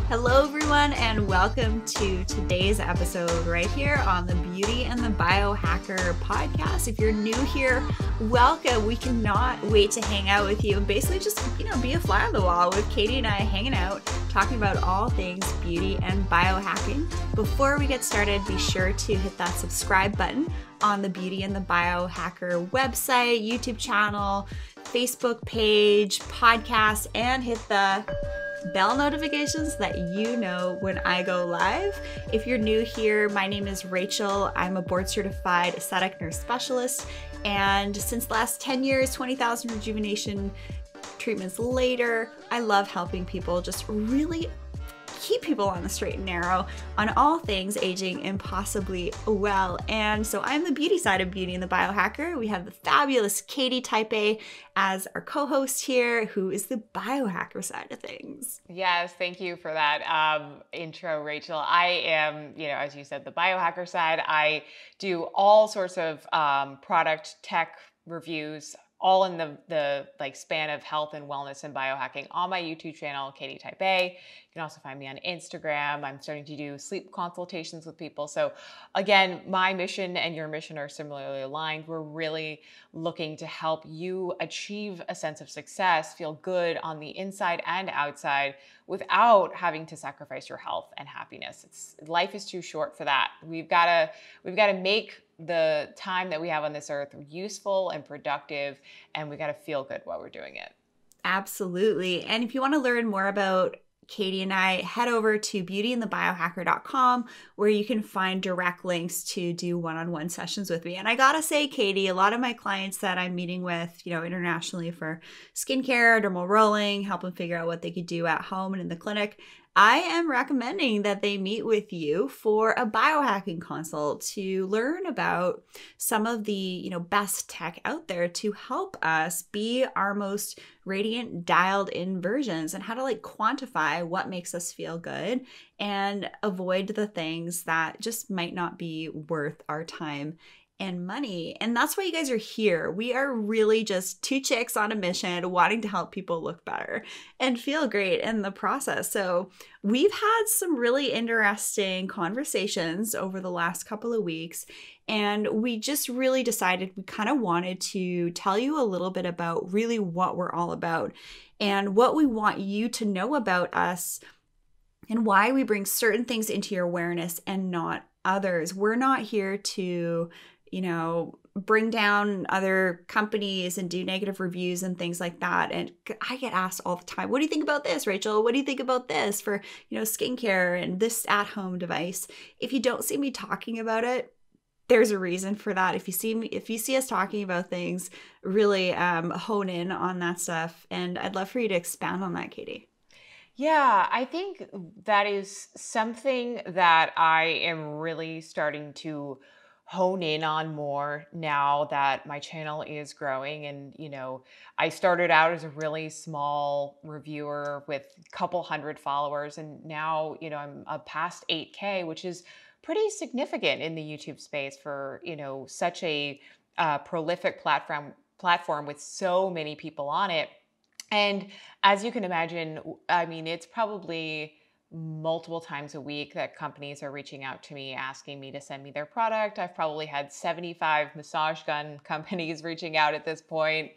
Hello, everyone, and welcome to today's episode right here on the Beauty and the Biohacker podcast. If you're new here, welcome. We cannot wait to hang out with you and basically just, be a fly on the wall with Katie and I hanging out, talking about all things beauty and biohacking. Before we get started, be sure to hit that subscribe button on the Beauty and the Biohacker website, YouTube channel, Facebook page, podcast, and hit the bell notifications that you know when I go live. If you're new here, my name is Rachel. I'm a board certified aesthetic nurse specialist. And since the last 10 years, 20,000 rejuvenation treatments later, I love helping people just really keep people on the straight and narrow on all things aging impossibly well. And so I'm the beauty side of Beauty and the Biohacker. We have the fabulous Katie Type A as our co-host here, who is the biohacker side of things. Yes, thank you for that intro, Rachel. I am, as you said, the biohacker side. I do all sorts of product tech reviews, all in the span of health and wellness and biohacking on my YouTube channel, Katie Type A. You can also find me on Instagram. I'm starting to do sleep consultations with people. So again, my mission and your mission are similarly aligned. We're really looking to help you achieve a sense of success, feel good on the inside and outside without having to sacrifice your health and happiness. Life is too short for that. We've got to make the time that we have on this earth useful and productive, and we got to feel good while we're doing it. Absolutely. And if you want to learn more about Katie and I, head over to beautyandthebiohacker.com where you can find direct links to do one-on-one sessions with me. And I gotta say, Katie, a lot of my clients that I'm meeting with, internationally for skincare, dermal rolling, help them figure out what they could do at home and in the clinic, I am recommending that they meet with you for a biohacking consult to learn about some of the, best tech out there to help us be our most radiant, dialed in versions and how to quantify what makes us feel good and avoid the things that just might not be worth our time and money. And that's why you guys are here. We are really just two chicks on a mission wanting to help people look better and feel great in the process. So we've had some really interesting conversations over the last couple of weeks, and we just really decided we kind of wanted to tell you a little bit about really what we're all about and what we want you to know about us and why we bring certain things into your awareness and not others. We're not here to bring down other companies and do negative reviews and things like that. And I get asked all the time, what do you think about this, Rachel? What do you think about this for, skincare and this at-home device? If you don't see me talking about it, there's a reason for that. If you see us talking about things, really hone in on that stuff. And I'd love for you to expand on that, Katie. Yeah, I think that is something that I am really starting to hone in on more now that my channel is growing. And, I started out as a really small reviewer with a couple hundred followers. And now, I'm past 8K, which is pretty significant in the YouTube space for, such a prolific platform with so many people on it. And as you can imagine, it's probably multiple times a week that companies are reaching out to me, asking me to send me their product. I've probably had 75 massage gun companies reaching out at this point.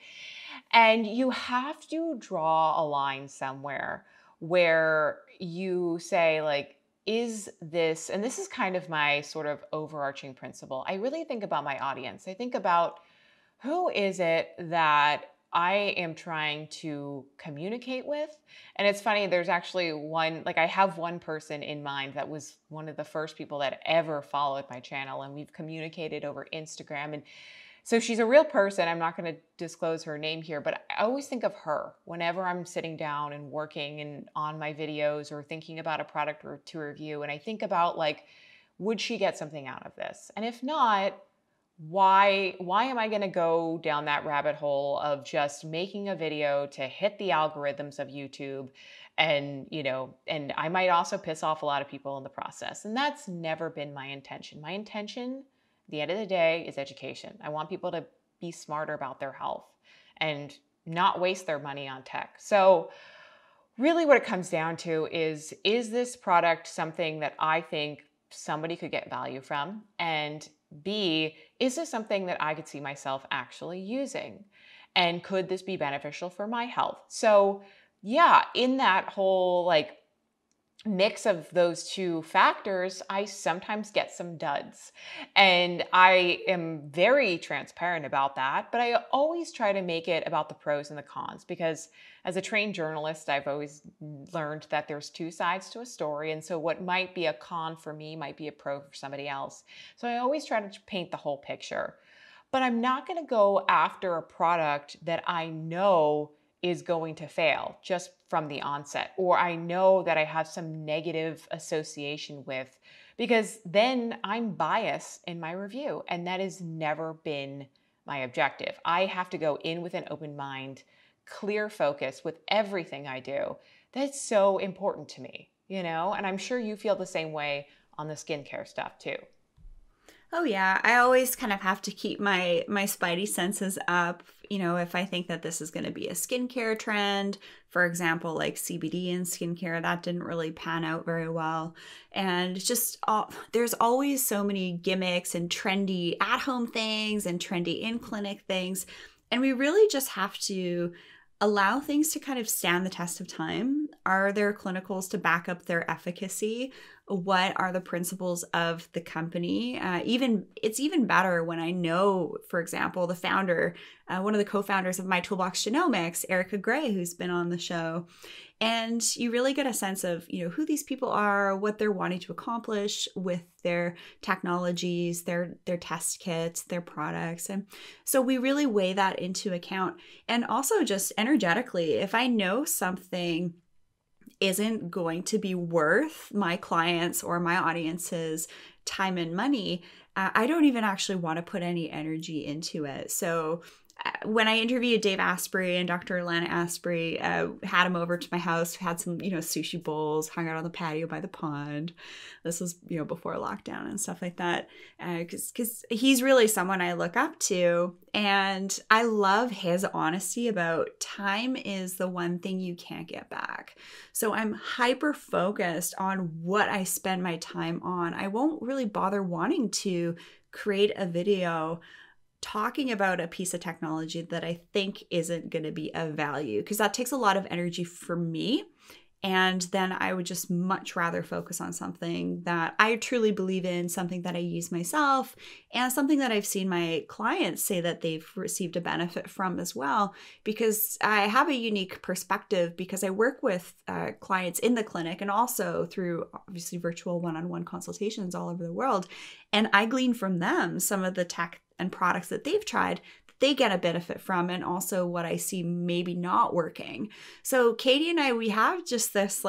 And you have to draw a line somewhere where you say, is this, and this is kind of my sort of overarching principle. I really think about my audience. I think about who is it that I am trying to communicate with. And it's funny, there's actually I have one person in mind that was one of the first people that ever followed my channel, and we've communicated over Instagram. And so she's a real person. I'm not going to disclose her name here, but I always think of her whenever I'm sitting down and working and on my videos or thinking about a product or to review. And I think about would she get something out of this? And if not, why am I going to go down that rabbit hole of just making a video to hit the algorithms of YouTube? And, and I might also piss off a lot of people in the process. And that's never been my intention. My intention, at the end of the day, is education. I want people to be smarter about their health and not waste their money on tech. So Really what it comes down to is this product something that I think somebody could get value from? And B, is this something that I could see myself actually using? And could this be beneficial for my health? So, yeah, in that whole like mix of those two factors, I sometimes get some duds. And I am very transparent about that, but I always try to make it about the pros and the cons because as a trained journalist, I've always learned that there's two sides to a story. And so what might be a con for me might be a pro for somebody else. So I always try to paint the whole picture. But I'm not going to go after a product that I know is going to fail just from the onset, or I know that I have some negative association with, because then I'm biased in my review. And that has never been my objective. I have to go in with an open mind, clear focus with everything I do. That's so important to me, you know? And I'm sure you feel the same way on the skincare stuff too. Oh yeah, I always kind of have to keep my spidey senses up. You know, if I think that this is going to be a skincare trend, for example, like CBD in skincare, that didn't really pan out very well. And it's just there's always so many gimmicks and trendy at-home things and trendy in-clinic things, and we really just have to allow things to kind of stand the test of time. Are there clinicals to back up their efficacy? What are the principles of the company? Even it's even better when I know, for example, the founder, one of the co-founders of My Toolbox Genomics, Erica Gray, who's been on the show, and you really get a sense of, you know, who these people are, what they're wanting to accomplish with their technologies, their test kits, their products, and so we really weigh that into account. And also just energetically, if I know something isn't going to be worth my clients or my audience's time and money, I don't even actually want to put any energy into it. So when I interviewed Dave Asprey and Dr. Lana Asprey, had him over to my house, had some, you know, sushi bowls, hung out on the patio by the pond. This was, you know, before lockdown and stuff like that. Because he's really someone I look up to. And I love his honesty about time is the one thing you can't get back. So I'm hyper focused on what I spend my time on. I won't really bother wanting to create a video talking about a piece of technology that I think isn't going to be of value, because that takes a lot of energy for me. And then I would just much rather focus on something that I truly believe in, something that I use myself, and something that I've seen my clients say that they've received a benefit from as well. Because I have a unique perspective because I work with clients in the clinic and also through obviously virtual one-on-one consultations all over the world. And I glean from them some of the tech and products that they've tried that they get a benefit from, and also what I see maybe not working. So Katie and I, we have just this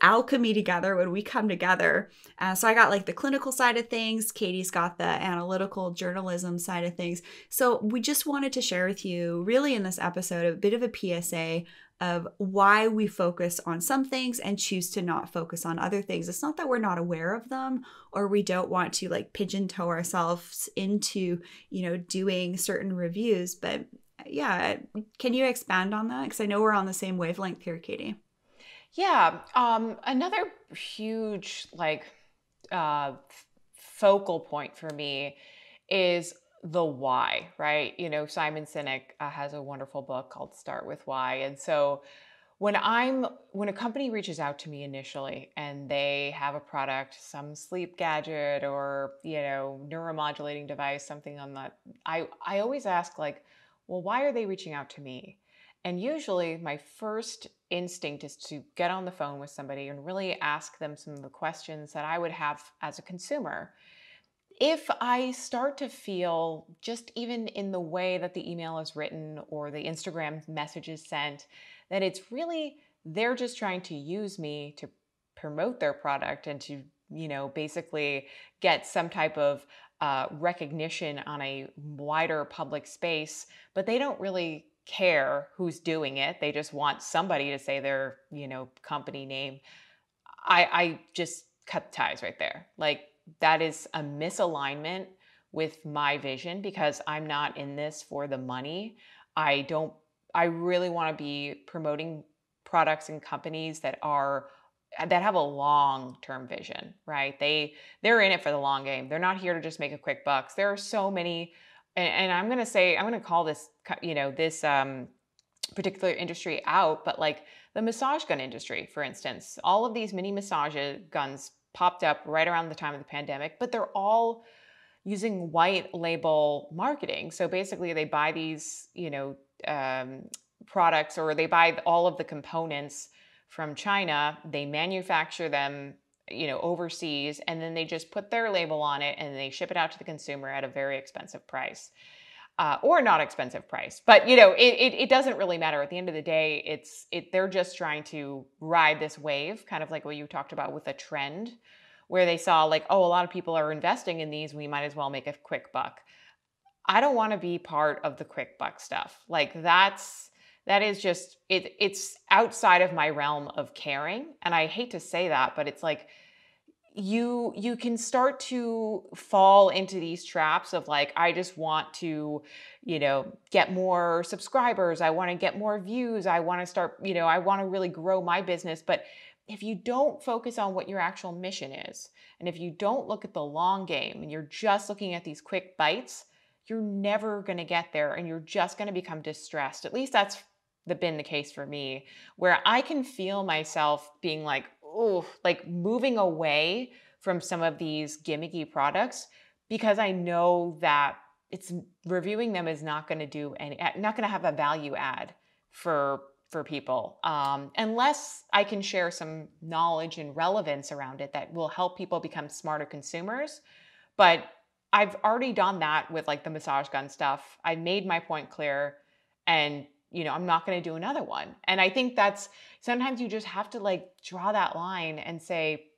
alchemy together when we come together. So I got like the clinical side of things. Katie's got the analytical journalism side of things. So we just wanted to share with you really in this episode a bit of a PSA of why we focus on some things and choose to not focus on other things. It's not that we're not aware of them or we don't want to like pigeon toe ourselves into, you know, doing certain reviews. But yeah, can you expand on that? Because I know we're on the same wavelength here, Katie. Yeah. Another huge focal point for me is the why, right? You know, Simon Sinek has a wonderful book called Start with Why. And so when a company reaches out to me initially and they have a product, some sleep gadget or, you know, neuromodulating device, something on that, I always ask like, well, why are they reaching out to me? And usually my first instinct is to get on the phone with somebody and really ask them some of the questions that I would have as a consumer. If I start to feel, just even in the way that the email is written or the Instagram message is sent, that it's really, they're just trying to use me to promote their product and to, you know, basically get some type of recognition on a wider public space, but they don't really care who's doing it. They just want somebody to say their, you know, company name. I just cut ties right there. Like, that is a misalignment with my vision because I'm not in this for the money. I don't, I really want to be promoting products and companies that have a long-term vision, right? They're in it for the long game. They're not here to just make a quick bucks. There are so many, and I'm going to call this, this particular industry out, but like the massage gun industry, for instance, all of these mini massage guns popped up right around the time of the pandemic, but they're all using white label marketing. So basically, they buy these, products, or they buy all of the components from China. They manufacture them, overseas, and then they just put their label on it and they ship it out to the consumer at a very expensive price. Or not expensive price, but it doesn't really matter. At the end of the day, they're just trying to ride this wave, kind of like what you talked about with a trend, where they saw like, oh, a lot of people are investing in these, we might as well make a quick buck. I don't want to be part of the quick buck stuff. Like that is just it's outside of my realm of caring, and I hate to say that, but it's like you can start to fall into these traps of like, I just want to, get more subscribers, I want to get more views, I want to start, I want to really grow my business. But if you don't focus on what your actual mission is, and if you don't look at the long game and you're just looking at these quick bites, you're never going to get there, and you're just going to become distressed. At least that's been the case for me, where I can feel myself being like, oh, like moving away from some of these gimmicky products, because I know that it's reviewing them is not going to do any, not going to have a value add for people, unless I can share some knowledge and relevance around it that will help people become smarter consumers. But I've already done that with like the massage gun stuff. I made my point clear, and I'm not going to do another one. And I think that's sometimes you just have to like draw that line and say,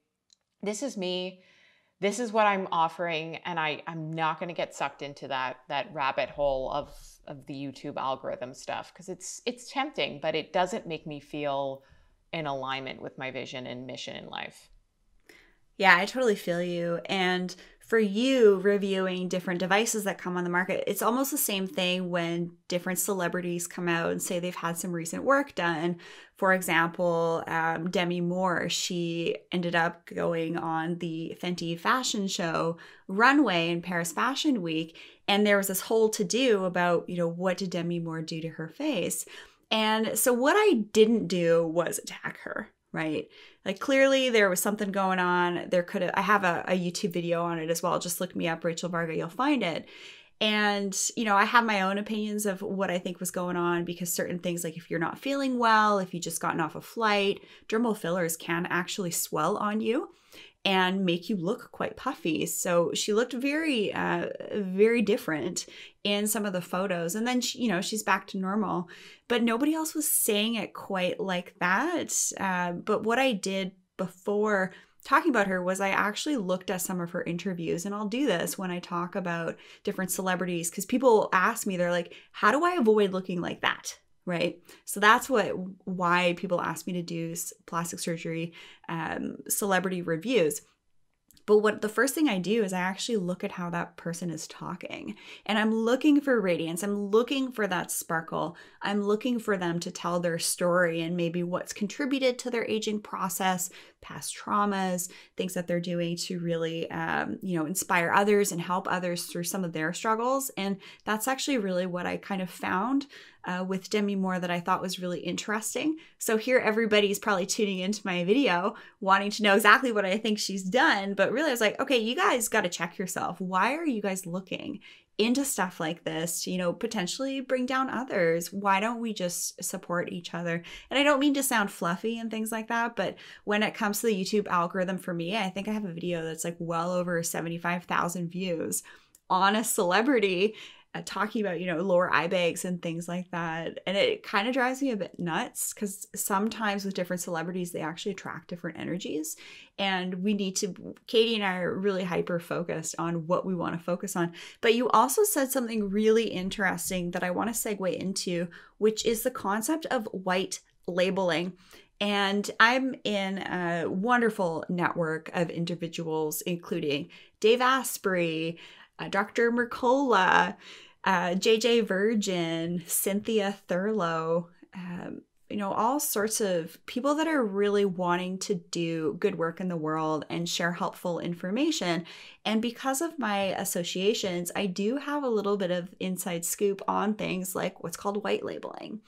this is me, this is what I'm offering, and I'm not going to get sucked into that rabbit hole of the YouTube algorithm stuff, because it's tempting, but it doesn't make me feel in alignment with my vision and mission in life. Yeah, I totally feel you. And for you, reviewing different devices that come on the market, it's almost the same thing when different celebrities come out and say they've had some recent work done. For example, Demi Moore, she ended up going on the Fenty fashion show runway in Paris Fashion Week. And there was this whole to-do about, what did Demi Moore do to her face? And so what I didn't do was attack her, right? Like clearly there was something going on. I have a YouTube video on it as well. Just look me up, Rachel Varga, you'll find it. And, I have my own opinions of what I think was going on, because certain things, like if you're not feeling well, if you just gotten off a flight, dermal fillers can actually swell on you and make you look quite puffy. So she looked very, very different in some of the photos. And then, she's back to normal. But nobody else was saying it quite like that. But what I did before talking about her was I actually looked at some of her interviews. And I'll do this when I talk about different celebrities, because people ask me, they're like, how do I avoid looking like that? Right. So that's why people ask me to do plastic surgery, celebrity reviews. But what the first thing I do is I actually look at how that person is talking, and I'm looking for radiance. I'm looking for that sparkle. I'm looking for them to tell their story and maybe what's contributed to their aging process, past traumas, things that they're doing to really, inspire others and help others through some of their struggles. And that's actually really what I kind of found with Demi Moore that I thought was really interesting. So here everybody's probably tuning into my video wanting to know exactly what I think she's done. But really I was like, okay, you guys got to check yourself. Why are you guys looking into stuff like this to, potentially bring down others? Why don't we just support each other? And I don't mean to sound fluffy and things like that, but when it comes to the YouTube algorithm for me, I think I have a video that's like well over 75,000 views on a celebrity talking about, lower eye bags and things like that. And it kind of drives me a bit nuts, because sometimes with different celebrities, they actually attract different energies. And Katie and I are really hyper focused on what we want to focus on. But you also said something really interesting that I want to segue into, which is the concept of white labeling. And I'm in a wonderful network of individuals, including Dave Asprey, Dr. Mercola, JJ Virgin, Cynthia Thurlow, all sorts of people that are really wanting to do good work in the world and share helpful information. And because of my associations, I do have a little bit of inside scoop on things like what's called white labeling.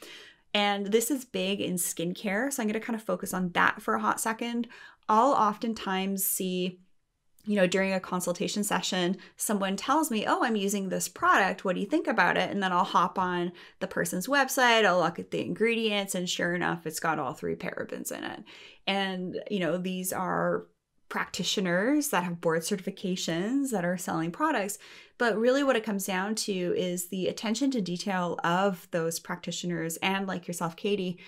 And this is big in skincare. So I'm going to kind of focus on that for a hot second. I'll oftentimes see, during a consultation session, someone tells me, oh, I'm using this product. What do you think about it? And then I'll hop on the person's website, I'll look at the ingredients, and sure enough, it's got all 3 parabens in it. And, these are practitioners that have board certifications that are selling products. But really what it comes down to is the attention to detail of those practitioners and, like yourself, Katie,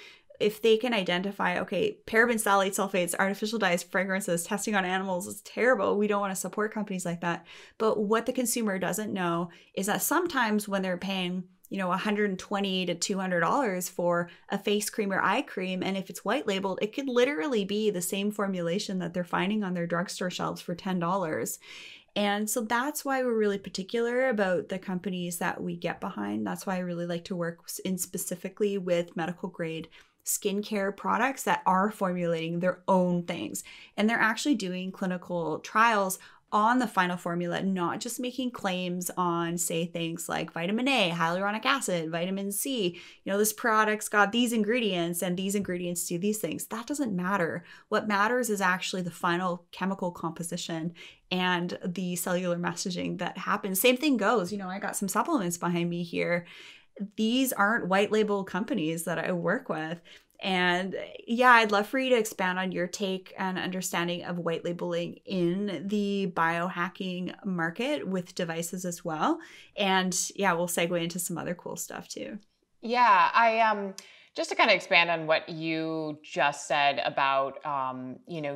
if they can identify, okay, parabens, phthalates, sulfates, artificial dyes, fragrances, testing on animals is terrible. We don't want to support companies like that. But what the consumer doesn't know is that sometimes when they're paying, $120 to $200 for a face cream or eye cream, and if it's white labeled, it could literally be the same formulation that they're finding on their drugstore shelves for $10. And so that's why we're really particular about the companies that we get behind. That's why I really like to work in specifically with medical grade skincare products that are formulating their own things. And they're actually doing clinical trials on the final formula, not just making claims on, say, things like vitamin A, hyaluronic acid, vitamin C. This product's got these ingredients and these ingredients do these things. That doesn't matter. What matters is actually the final chemical composition and the cellular messaging that happens. Same thing goes, I got some supplements behind me here. These aren't white label companies that I work with. And yeah, I'd love for you to expand on your take and understanding of white labeling in the biohacking market with devices as well. And yeah, we'll segue into some other cool stuff too. Yeah, I just to kind of expand on what you just said about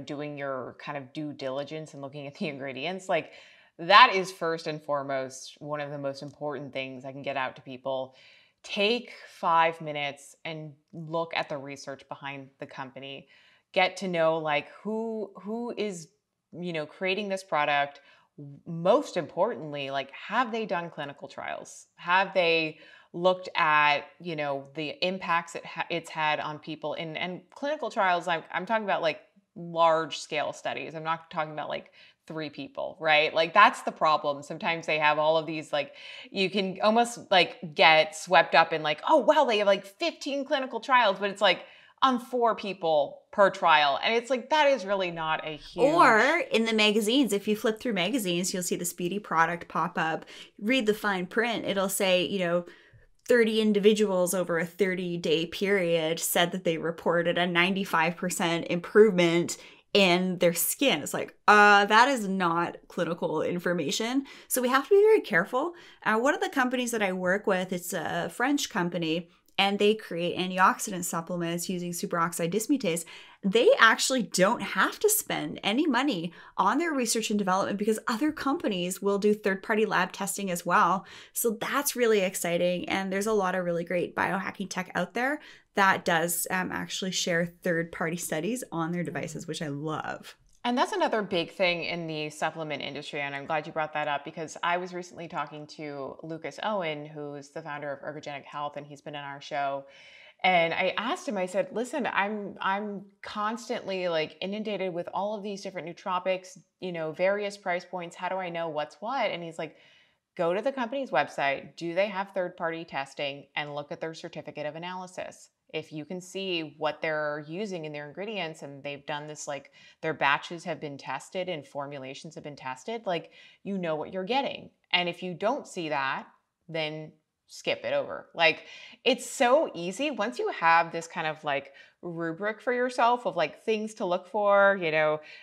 doing your kind of due diligence and looking at the ingredients, like that is first and foremost one of the most important things I can get out to people. Take 5 minutes and look at the research behind the company. Get to know like who is creating this product. Most importantly, like have they done clinical trials? Have they looked at the impacts it's had on people and clinical trials? I'm talking about like large scale studies. I'm not talking about like 3 people, right? Like that's the problem. Sometimes they have all of these, like you can almost like get swept up in like, oh wow, they have like 15 clinical trials, but it's like on 4 people per trial. And it's like, that is really not a huge. Or in the magazines, if you flip through magazines, you'll see this beauty product pop up. Read the fine print. It'll say, 30 individuals over a 30-day period said that they reported a 95% improvement in their skin. It's like, that is not clinical information. So we have to be very careful. One of the companies that I work with, it's a French company, and they create antioxidant supplements using superoxide dismutase. They actually don't have to spend any money on their research and development because other companies will do third-party lab testing as well. So that's really exciting. And there's a lot of really great biohacking tech out there that does actually share third-party studies on their devices, which I love. And that's another big thing in the supplement industry. And I'm glad you brought that up because I was recently talking to Lucas Owen, who's the founder of Ergogenic Health, and he's been on our show. And I asked him, I said, listen, I'm constantly like inundated with all of these different nootropics, various price points. How do I know what's what? And he's like, go to the company's website. Do they have third-party testing? And look at their certificate of analysis. If you can see what they're using in their ingredients and they've done this, like their batches have been tested and formulations have been tested, like you know what you're getting. And if you don't see that, then skip it over. Like it's so easy once you have this kind of like rubric for yourself of like things to look for,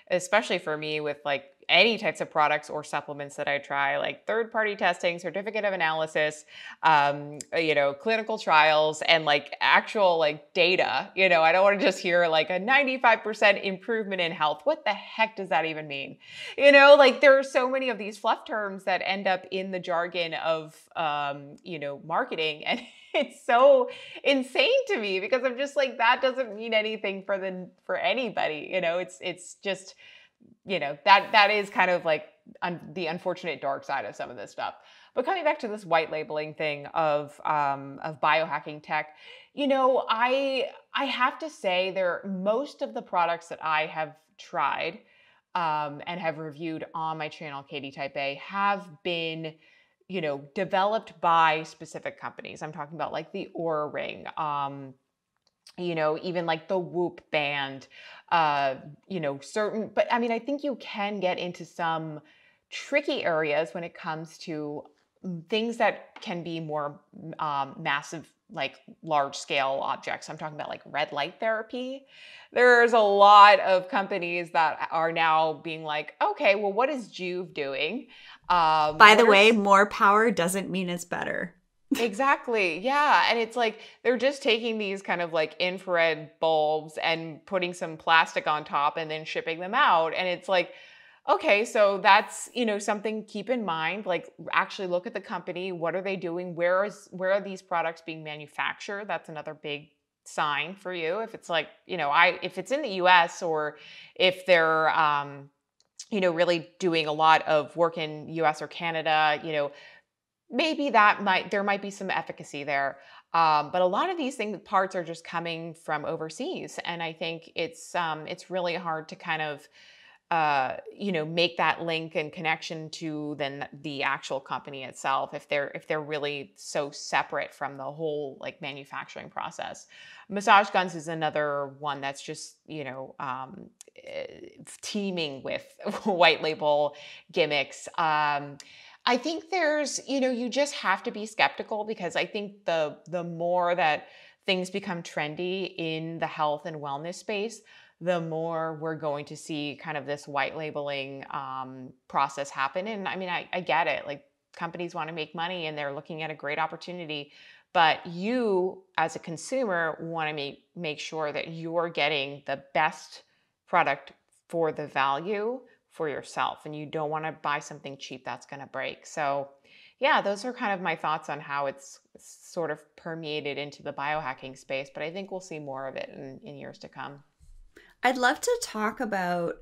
especially for me with like any types of products or supplements that I try, like third-party testing, certificate of analysis, clinical trials, and like actual like data. I don't want to just hear like a 95% improvement in health. What the heck does that even mean? Like there are so many of these fluff terms that end up in the jargon of, marketing. And it's so insane to me because I'm just like, that doesn't mean anything for anybody. It's just, that is kind of like the unfortunate dark side of some of this stuff. But coming back to this white labeling thing of biohacking tech, I have to say most of the products that I have tried and have reviewed on my channel, Katie Type A, have been developed by specific companies. I'm talking about like the Aura Ring, even like the Whoop band, but I mean, I think you can get into some tricky areas when it comes to things that can be more massive, like large scale objects. I'm talking about like red light therapy. There's a lot of companies that are now being like, okay, well, what is Juve doing? By What the are way, more power doesn't mean it's better. Exactly. Yeah. And it's like they're just taking these kind of like infrared bulbs and putting some plastic on top and then shipping them out. And it's like, okay, so that's, something keep in mind. Like actually look at the company. What are they doing? Where are these products being manufactured? That's another big sign for you. If it's like, if it's in the US or if they're really doing a lot of work in US or Canada, maybe there might be some efficacy there. But a lot of these parts are just coming from overseas, and I think it's really hard to kind of make that link and connection to then the actual company itself if they're really so separate from the whole like manufacturing process. Massage guns is another one that's just teeming with white label gimmicks. I think you just have to be skeptical, because I think the more that things become trendy in the health and wellness space, the more we're going to see kind of this white labeling process happen. And I mean, I get it. Like companies want to make money and they're looking at a great opportunity. But you, as a consumer, want to make sure that you're getting the best product for the value for yourself. And you don't want to buy something cheap that's going to break. So, yeah, those are kind of my thoughts on how it's sort of permeated into the biohacking space. But I think we'll see more of it in years to come. I'd love to talk about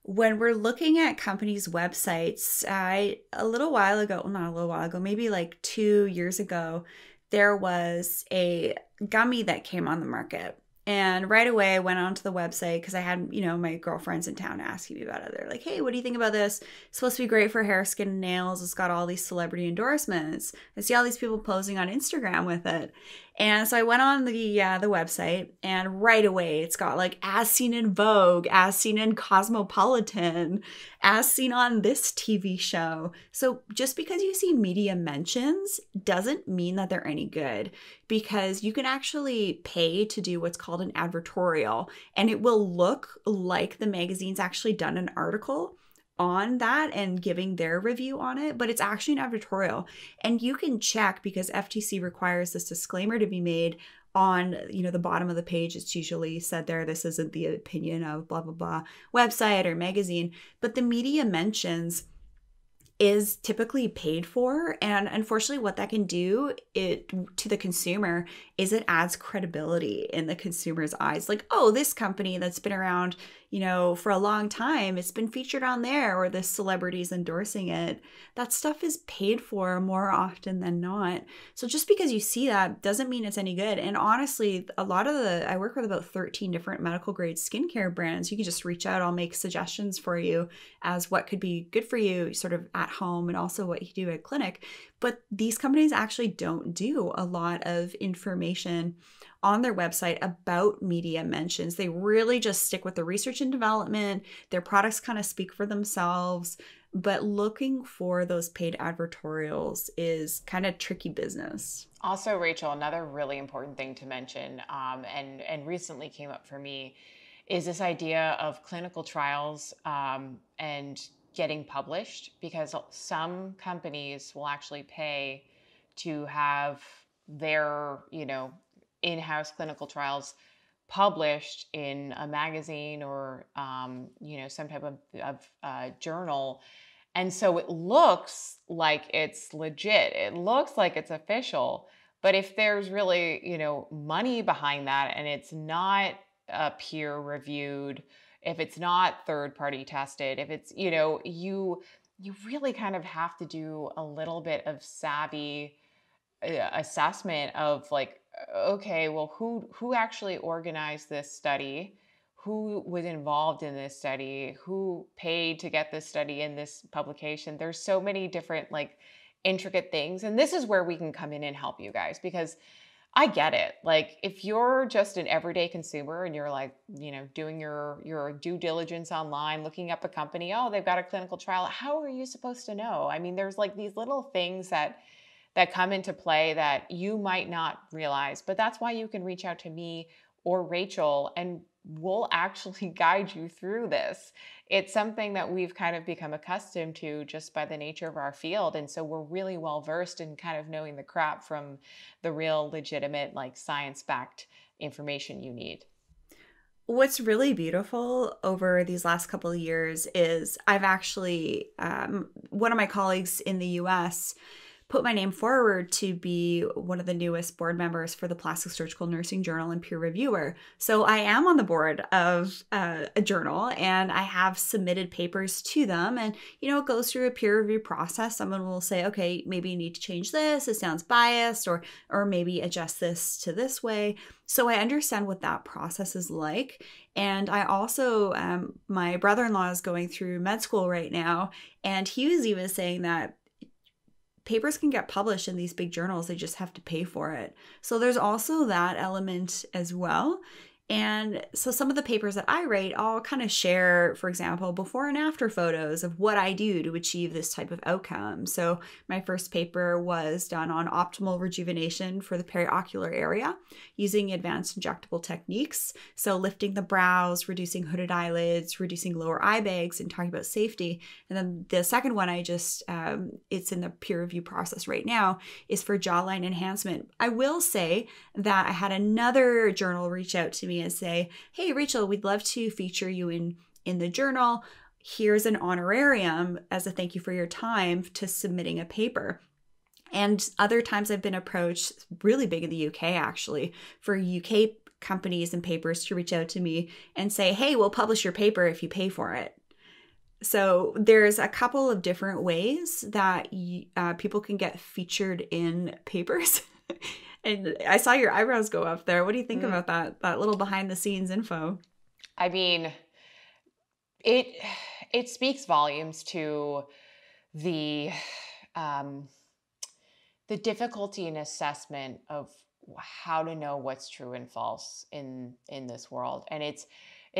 when we're looking at companies' websites. A little while ago, well, not a little while ago, maybe like 2 years ago, there was a gummy that came on the market. And right away, I went onto the website because I had, my girlfriends in town asking me about it. They're like, hey, what do you think about this? It's supposed to be great for hair, skin, and nails. It's got all these celebrity endorsements. I see all these people posing on Instagram with it. And so I went on the website, and right away it's got like as seen in Vogue, as seen in Cosmopolitan, as seen on this TV show. So just because you see media mentions doesn't mean that they're any good, because you can actually pay to do what's called an advertorial, and it will look like the magazine's actually done an article on that and giving their review on it, but it's actually an advertorial. And you can check, because FTC requires this disclaimer to be made on, the bottom of the page. It's usually said there, this isn't the opinion of blah, blah, blah website or magazine, but the media mentions is typically paid for. And unfortunately, what that can do to the consumer is it adds credibility in the consumer's eyes. Like, oh, this company that's been around, for a long time, it's been featured on there, or the celebrities endorsing it. That stuff is paid for more often than not. So just because you see that doesn't mean it's any good. And honestly, I work with about 13 different medical grade skincare brands. You can just reach out. I'll make suggestions for you as what could be good for you sort of at home, and also what you do at clinic. But these companies actually don't do a lot of information on their website about media mentions. They really just stick with the research and development. Their products kind of speak for themselves, but looking for those paid advertorials is kind of tricky business. Also, Rachel, another really important thing to mention, and recently came up for me, is this idea of clinical trials and getting published, because some companies will actually pay to have their, in-house clinical trials published in a magazine or, some type of journal. And so it looks like it's legit. It looks like it's official. But if there's really, money behind that, and it's not peer reviewed, if it's not third party tested, if it's, you really kind of have to do a little bit of savvy assessment of like, okay, well, who actually organized this study? Who was involved in this study? Who paid to get this study in this publication? There's so many different like intricate things, and this is where we can come in and help you guys, because I get it. Like if you're just an everyday consumer and you're like, doing your due diligence online, looking up a company, oh, they've got a clinical trial. How are you supposed to know? I mean, there's like these little things that come into play that you might not realize. But that's why you can reach out to me or Rachel, and we'll actually guide you through this. It's something that we've kind of become accustomed to just by the nature of our field. And so we're really well versed in kind of knowing the crap from the real legitimate, like science backed information you need. What's really beautiful over these last couple of years is I've actually, one of my colleagues in the US put my name forward to be one of the newest board members for the Plastic Surgical Nursing Journal and peer reviewer. So I am on the board of a journal, and I have submitted papers to them. And, it goes through a peer review process. Someone will say, okay, maybe you need to change this. It sounds biased, or maybe adjust this to this way. So I understand what that process is like. And I also, my brother-in-law is going through med school right now. And he was even saying that papers can get published in these big journals. They just have to pay for it. So there's also that element as well. And so some of the papers that I write, I'll kind of share, for example, before and after photos of what I do to achieve this type of outcome. So my first paper was done on optimal rejuvenation for the periocular area using advanced injectable techniques. So lifting the brows, reducing hooded eyelids, reducing lower eye bags, and talking about safety. And then the second one it's in the peer review process right now, is for jawline enhancement. I will say that I had another journal reach out to me and say, hey, Rachel, we'd love to feature you in the journal. Here's an honorarium as a thank you for your time to submitting a paper. And other times I've been approached, really big in the UK actually, for UK companies and papers to reach out to me and say, hey, we'll publish your paper if you pay for it. So there's a couple of different ways that people can get featured in papers. And I saw your eyebrows go up there. What do you think about that little behind the scenes info? I mean, it speaks volumes to the the difficulty in assessment of how to know what's true and false in this world. And it's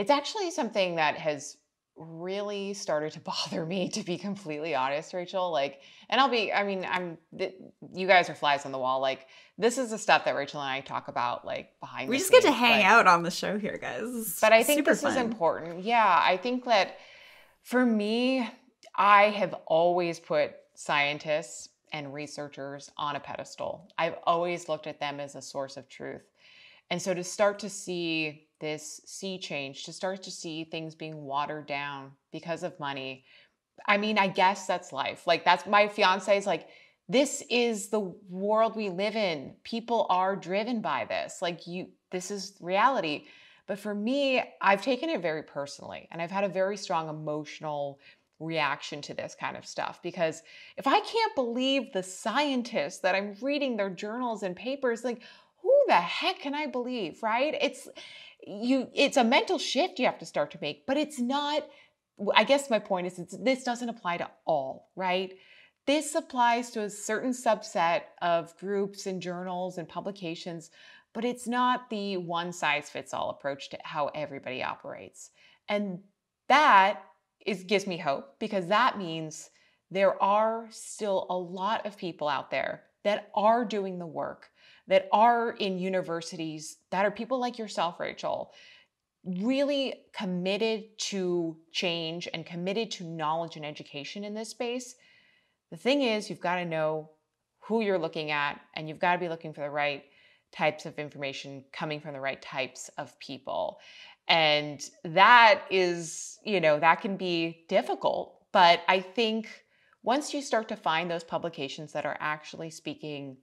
actually something that has really started to bother me, to be completely honest, Rachel. Like, and you guys are flies on the wall. Like, this is the stuff that Rachel and I talk about, like behind We the just scenes. get to hang out on the show here, guys. But I think Super this is fun. important. Yeah, I think that for me, I have always put scientists and researchers on a pedestal. I've always looked at them as a source of truth. And so to start to see this sea change, to start to see things being watered down because of money, I mean, I guess that's life. Like, that's my fiance's like, this is the world we live in. People are driven by this. This is reality. But for me, I've taken it very personally, and I've had a very strong emotional reaction to this kind of stuff, because if I can't believe the scientists that I'm reading their journals and papers, like, who the heck can I believe, right? It's a mental shift you have to start to make, but it's not. I guess my point is, this doesn't apply to all, right? This applies to a certain subset of groups and journals and publications, but it's not the one size fits all approach to how everybody operates. And that gives me hope, because that means there are still a lot of people out there that are doing the work, that are in universities, that are people like yourself, Rachel, really committed to change and committed to knowledge and education in this space. The thing is, you've got to know who you're looking at, and you've got to be looking for the right types of information coming from the right types of people. And that is, that can be difficult. But I think once you start to find those publications that are actually speaking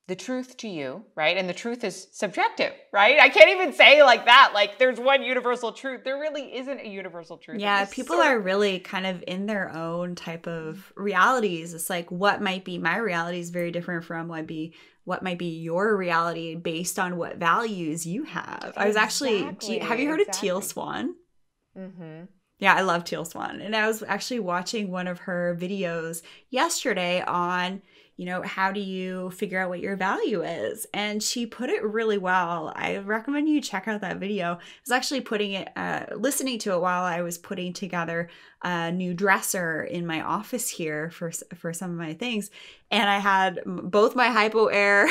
the truth to you, right? And the truth is subjective, right? I can't even say like that, like there's one universal truth. There really isn't a universal truth. Yeah, people are really kind of in their own type of realities. It's like what might be my reality is very different from what might be your reality based on what values you have. I was actually, have you heard of Teal Swan? Mm-hmm. Yeah, I love Teal Swan. And I was actually watching one of her videos yesterday on, how do you figure out what your value is? And she put it really well. I recommend you check out that video. I was actually listening to it while I was putting together a new dresser in my office here for some of my things. And I had both my Hypo Air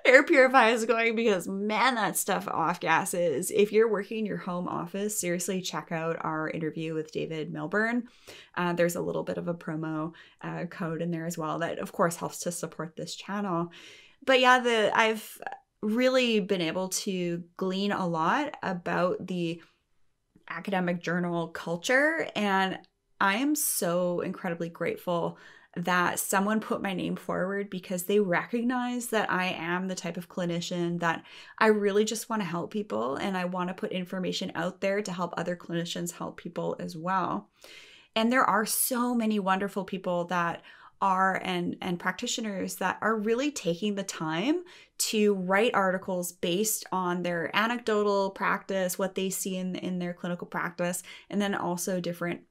air purifiers going because, man, that stuff off gases. If you're working in your home office, seriously check out our interview with David Milburn. There's a little bit of a promo code in there as well that, of course, helps to support this channel. But yeah, I've really been able to glean a lot about the academic journal culture, and I am so incredibly grateful that someone put my name forward because they recognize that I am the type of clinician that I really just want to help people, and I want to put information out there to help other clinicians help people as well. And there are so many wonderful people that are and practitioners that are really taking the time to write articles based on their anecdotal practice, what they see in their clinical practice, and then also different,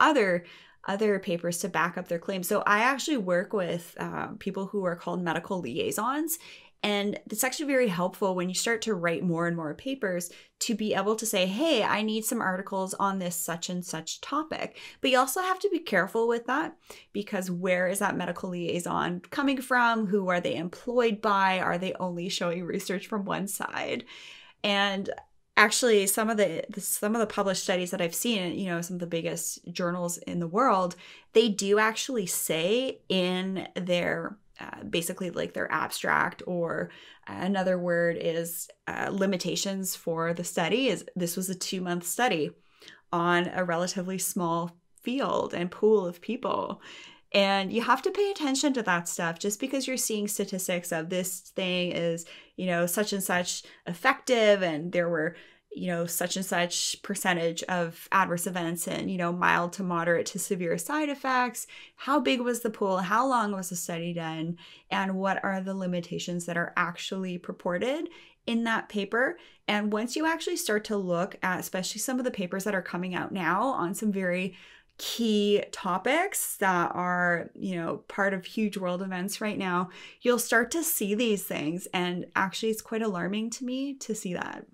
other papers to back up their claims. So I actually work with people who are called medical liaisons. And it's actually very helpful when you start to write more and more papers to be able to say, hey, I need some articles on this such and such topic. But you also have to be careful with that, because where is that medical liaison coming from? Who are they employed by? Are they only showing research from one side? And actually, some of the published studies that I've seen, some of the biggest journals in the world, they do actually say in their basically like their abstract, or another word is limitations for the study, is this was a 2-month study on a relatively small field and pool of people. And you have to pay attention to that stuff. Just because you're seeing statistics of this thing is, such and such effective, and there were, such and such percentage of adverse events and, mild to moderate to severe side effects. How big was the pool? How long was the study done? And what are the limitations that are actually purported in that paper? And once you actually start to look at, especially some of the papers that are coming out now on some very key topics that are, part of huge world events right now, you'll start to see these things. And actually, it's quite alarming to me to see that.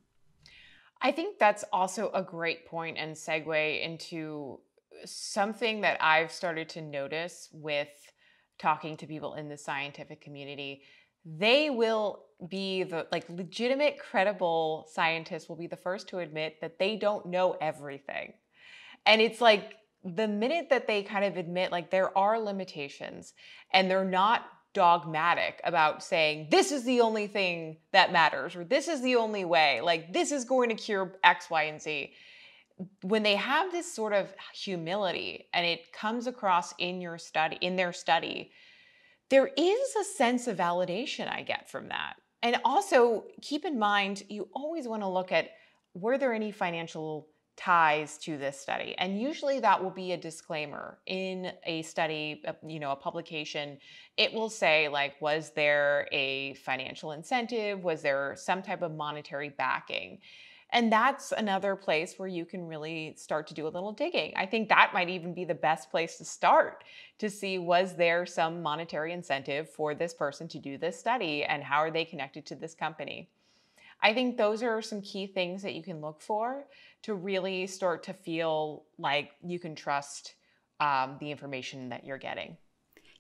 I think that's also a great point and segue into something that I've started to notice with talking to people in the scientific community. They will be legitimate, credible scientists will be the first to admit that they don't know everything. And it's like the minute that they kind of admit like there are limitations, and they're not dogmatic about saying this is the only thing that matters, or this is the only way, like this is going to cure X, Y, and Z. When they have this sort of humility and it comes across in their study, there is a sense of validation I get from that. And also keep in mind, you always want to look at, were there any financial ties to this study? And usually that will be a disclaimer in a study, a publication. It will say like, was there a financial incentive? Was there some type of monetary backing? And that's another place where you can really start to do a little digging. I think that might even be the best place to start, to see, was there some monetary incentive for this person to do this study, and how are they connected to this company? I think those are some key things that you can look for to really start to feel like you can trust the information that you're getting.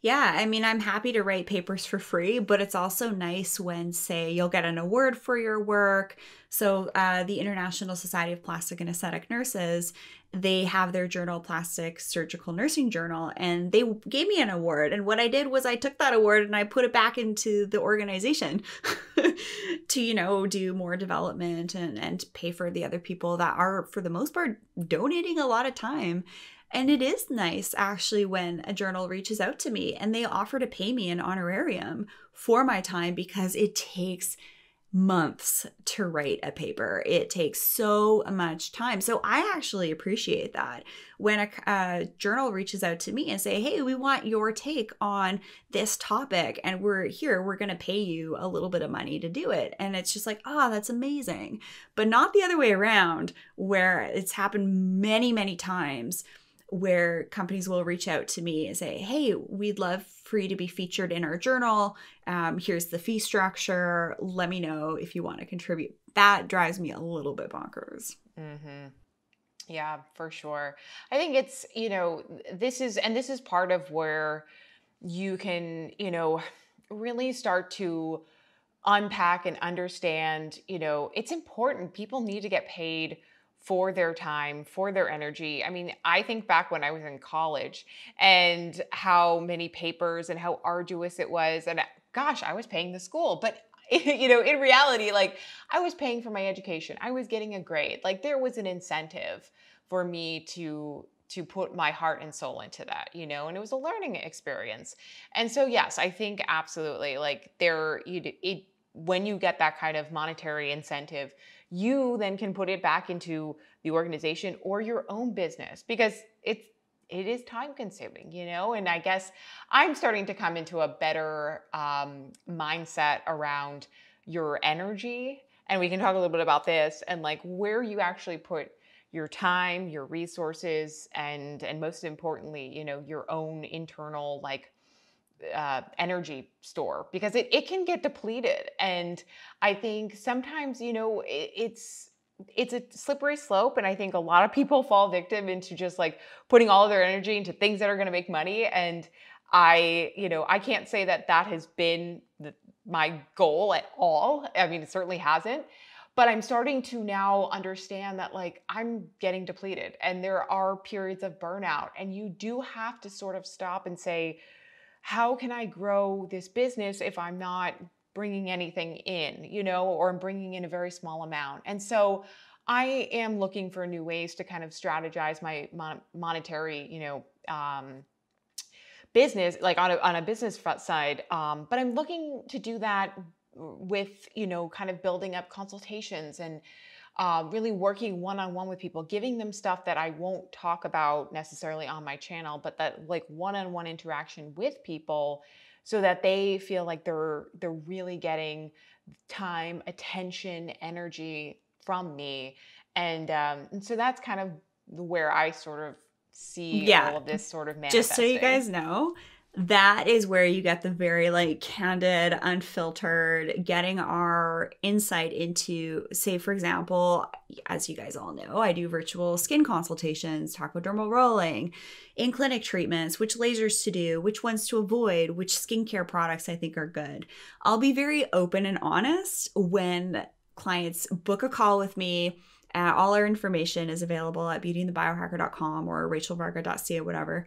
Yeah, I mean, I'm happy to write papers for free, but it's also nice when, say, you'll get an award for your work. So the International Society of Plastic and Aesthetic Nurses, they have their journal, Plastic Surgical Nursing Journal, and they gave me an award. And what I did was I took that award and I put it back into the organization to, do more development and pay for the other people that are, for the most part, donating a lot of time. And it is nice actually when a journal reaches out to me and they offer to pay me an honorarium for my time, because it takes months to write a paper. It takes so much time. So I actually appreciate that when a journal reaches out to me and say, hey, we want your take on this topic and we're going to pay you a little bit of money to do it. And it's just like, oh, that's amazing. But not the other way around, where it's happened many, many times where companies will reach out to me and say, hey, we'd love for you to be featured in our journal. Here's the fee structure. Let me know if you want to contribute. That drives me a little bit bonkers. Mm-hmm. Yeah, for sure. I think it's, this is part of where you can, really start to unpack and understand, it's important. People need to get paid for their time, for their energy. I mean, I think back when I was in college and how many papers and how arduous it was. And gosh, I was paying the school, but in reality, like, I was paying for my education. I was getting a grade. Like, there was an incentive for me to put my heart and soul into that, and it was a learning experience. And so, yes, I think absolutely, like, when you get that kind of monetary incentive, you then can put it back into the organization or your own business, because it is time consuming, and I guess I'm starting to come into a better mindset around your energy. And we can talk a little bit about this and like where you actually put your time, your resources, and most importantly, your own internal like energy store, because it can get depleted. And I think sometimes, it's a slippery slope. And I think a lot of people fall victim into just like putting all of their energy into things that are going to make money. And I can't say that has been my goal at all. I mean, it certainly hasn't. But I'm starting to now understand that like I'm getting depleted and there are periods of burnout. And you do have to sort of stop and say, how can I grow this business if I'm not bringing anything in, or I'm bringing in a very small amount? And so I am looking for new ways to kind of strategize my monetary, business, like on a business front side. But I'm looking to do that with, kind of building up consultations and really working one-on-one with people, giving them stuff that I won't talk about necessarily on my channel, but that like one-on-one interaction with people, so that they feel like they're really getting time, attention, energy from me. And so that's kind of where I sort of see Yeah. all of this sort of Just so you manifesting. guys know, that is where you get the very like candid, unfiltered, getting our insight into, say, for example, as you guys all know, I do virtual skin consultations, talk about dermal rolling, in clinic treatments, which lasers to do, which ones to avoid, which skincare products I think are good. I'll be very open and honest when clients book a call with me. All our information is available at beautyandthebiohacker.com or rachelvarga.ca, whatever.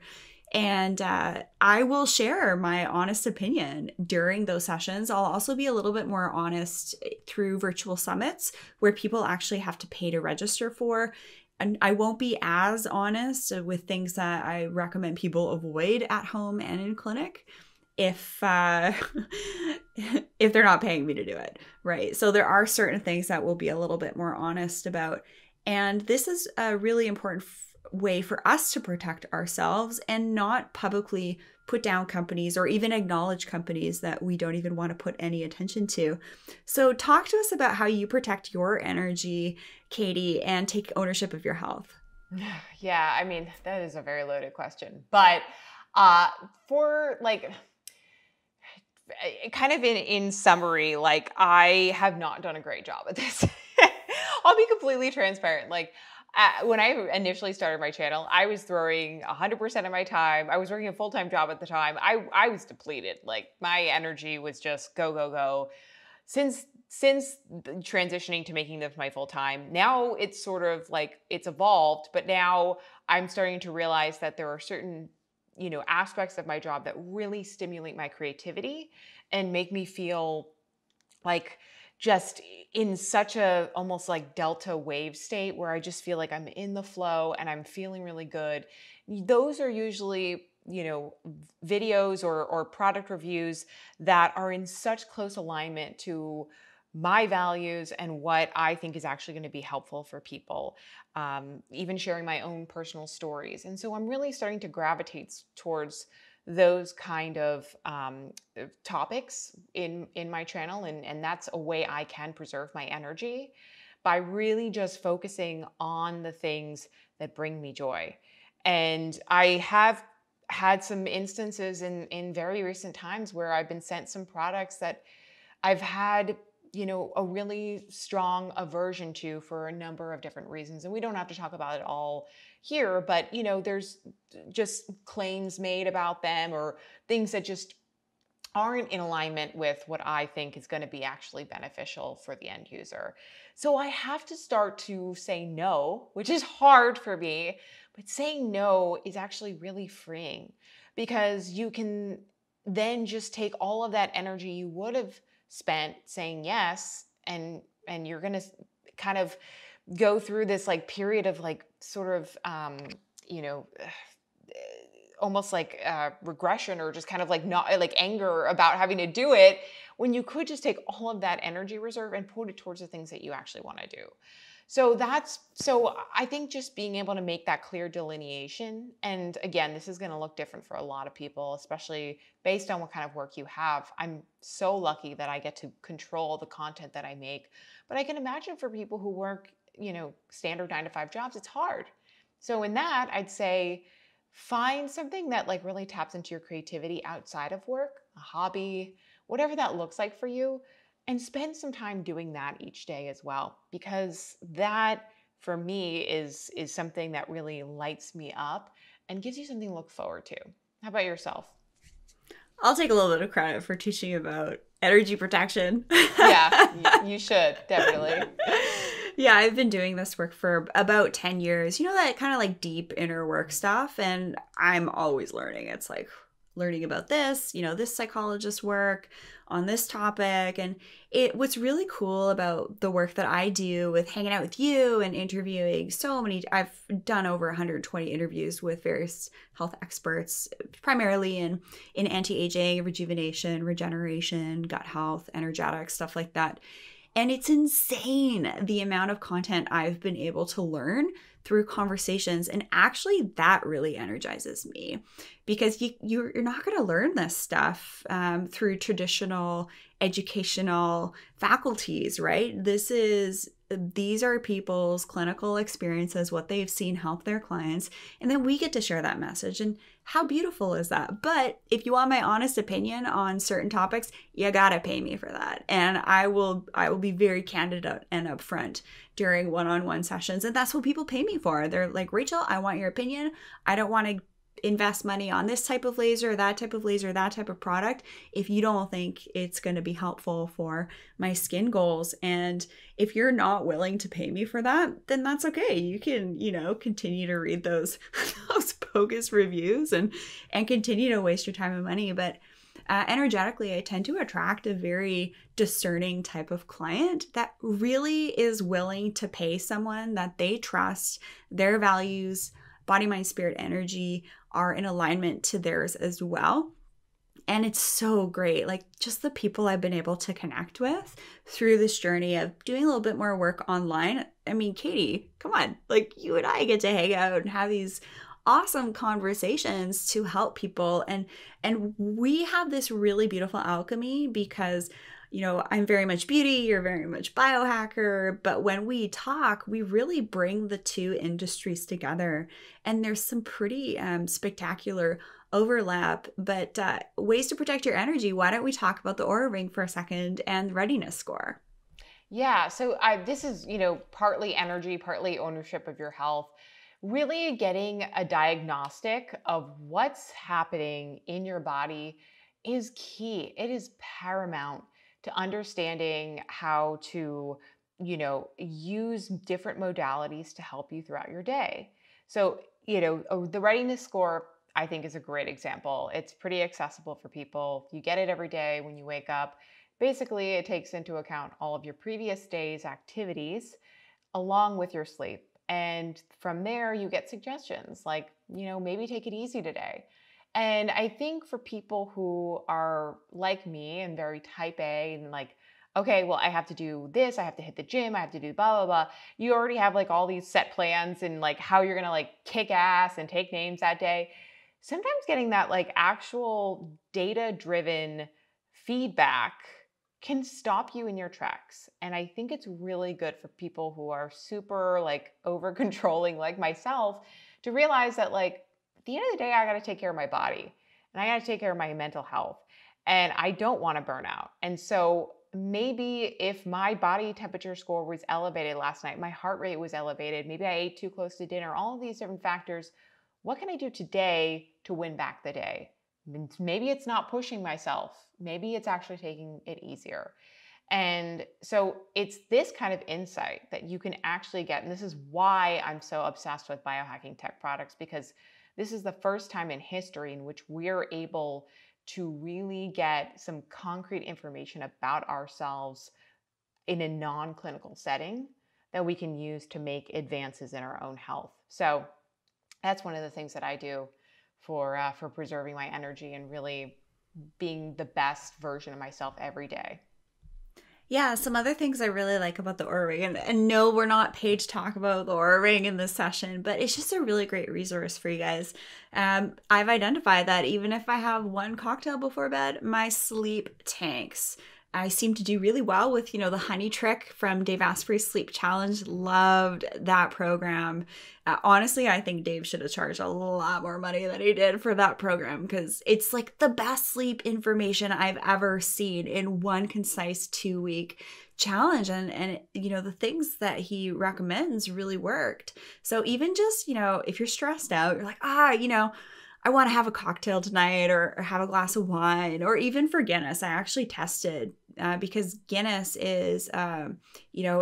And I will share my honest opinion during those sessions. I'll also be a little bit more honest through virtual summits where people actually have to pay to register for. And I won't be as honest with things that I recommend people avoid at home and in clinic if if they're not paying me to do it, right? So there are certain things that we'll be a little bit more honest about. And this is a really important way for us to protect ourselves and not publicly put down companies or even acknowledge companies that we don't even want to put any attention to. So talk to us about how you protect your energy, Katie, and take ownership of your health. Yeah, I mean, that is a very loaded question. But for like kind of in summary, like I have not done a great job at this. I'll be completely transparent. Like when I initially started my channel, I was throwing 100% of my time. I was working a full-time job at the time. I was depleted. Like my energy was just go, go, go. Since transitioning to making this my full time, now it's sort of like it's evolved, but now I'm starting to realize that there are certain aspects of my job that really stimulate my creativity and make me feel like just in such a almost like delta wave state where I just feel like I'm in the flow and I'm feeling really good. Those are usually, videos or product reviews that are in such close alignment to my values and what I think is actually going to be helpful for people. Even sharing my own personal stories. And so I'm really starting to gravitate towards those kind of topics in my channel, and that's a way I can preserve my energy by really just focusing on the things that bring me joy. And I have had some instances in very recent times where I've been sent some products that I've had, a really strong aversion to for a number of different reasons. And we don't have to talk about it all here, but, there's just claims made about them or things that just aren't in alignment with what I think is going to be actually beneficial for the end user. So I have to start to say no, which is hard for me, but saying no is actually really freeing because you can then just take all of that energy you would have spent saying yes, and you're going to kind of go through this like period of like sort of you know almost like regression or just kind of like not like anger about having to do it, when you could just take all of that energy reserve and put it towards the things that you actually want to do. So I think just being able to make that clear delineation, and again, this is going to look different for a lot of people, especially based on what kind of work you have. I'm so lucky that I get to control the content that I make, but I can imagine for people who work, standard 9 to 5 jobs, it's hard. So in that, I'd say find something that like really taps into your creativity outside of work, a hobby, whatever that looks like for you, and spend some time doing that each day as well, because that for me is something that really lights me up and gives you something to look forward to. How about yourself? I'll take a little bit of credit for teaching about energy protection. Yeah, you should definitely. Yeah, I've been doing this work for about 10 years. That kind of like deep inner work stuff. And I'm always learning. It's like learning about this psychologist work on this topic. And what's really cool about the work that I do with hanging out with you and interviewing I've done over 120 interviews with various health experts, primarily in anti-aging, rejuvenation, regeneration, gut health, energetics, stuff like that. And it's insane the amount of content I've been able to learn through conversations. And actually, that really energizes me because you're not going to learn this stuff through traditional educational faculties, right? These are people's clinical experiences, what they've seen help their clients, and then we get to share that message. And how beautiful is that? But if you want my honest opinion on certain topics, you gotta pay me for that. And I will be very candid and upfront during one-on-one sessions. And that's what people pay me for. They're like, Rachel, I want your opinion. I don't want to invest money on this type of laser, that type of laser, that type of product if you don't think it's going to be helpful for my skin goals. And if you're not willing to pay me for that, then that's okay. You can, continue to read those those bogus reviews and continue to waste your time and money. But energetically, I tend to attract a very discerning type of client that really is willing to pay someone that they trust, their values, body, mind, spirit, energy are in alignment to theirs as well. And it's so great. Like just the people I've been able to connect with through this journey of doing a little bit more work online. I mean, Katie, come on, like you and I get to hang out and have these awesome conversations to help people. And we have this really beautiful alchemy because I'm very much beauty, you're very much biohacker, but when we talk, we really bring the two industries together. And there's some pretty spectacular overlap, but ways to protect your energy. Why don't we talk about the Aura Ring for a second and readiness score? Yeah, so this is, partly energy, partly ownership of your health. Really getting a diagnostic of what's happening in your body is key. It is paramount to understanding how to, use different modalities to help you throughout your day. So, the readiness score, I think, is a great example. It's pretty accessible for people. You get it every day when you wake up. Basically, it takes into account all of your previous day's activities along with your sleep. And from there, you get suggestions like, maybe take it easy today. And I think for people who are like me and very type A and like, okay, well, I have to do this, I have to hit the gym, I have to do blah, blah, blah. You already have like all these set plans and like how you're going to like kick ass and take names that day. Sometimes getting that like actual data driven feedback can stop you in your tracks. And I think it's really good for people who are super like over controlling like myself to realize that like at the end of the day, I got to take care of my body and I got to take care of my mental health and I don't want to burn out. And so maybe if my body temperature score was elevated last night, my heart rate was elevated, maybe I ate too close to dinner, all of these different factors, what can I do today to win back the day? Maybe it's not pushing myself. Maybe it's actually taking it easier. And so it's this kind of insight that you can actually get. And this is why I'm so obsessed with biohacking tech products, because this is the first time in history in which we're able to really get some concrete information about ourselves in a non-clinical setting that we can use to make advances in our own health. So that's one of the things that I do for preserving my energy and really being the best version of myself every day. Yeah, some other things I really like about the Oura Ring, and no, we're not paid to talk about the Oura Ring in this session, but it's just a really great resource for you guys. I've identified that even if I have one cocktail before bed, my sleep tanks. I seem to do really well with, the honey trick from Dave Asprey's Sleep Challenge. Loved that program. Honestly, I think Dave should have charged a lot more money than he did for that program because it's like the best sleep information I've ever seen in one concise 2-week challenge. And the things that he recommends really worked. So even just, if you're stressed out, you're like, I want to have a cocktail tonight or have a glass of wine, or even for Guinness. I actually tested because Guinness is, an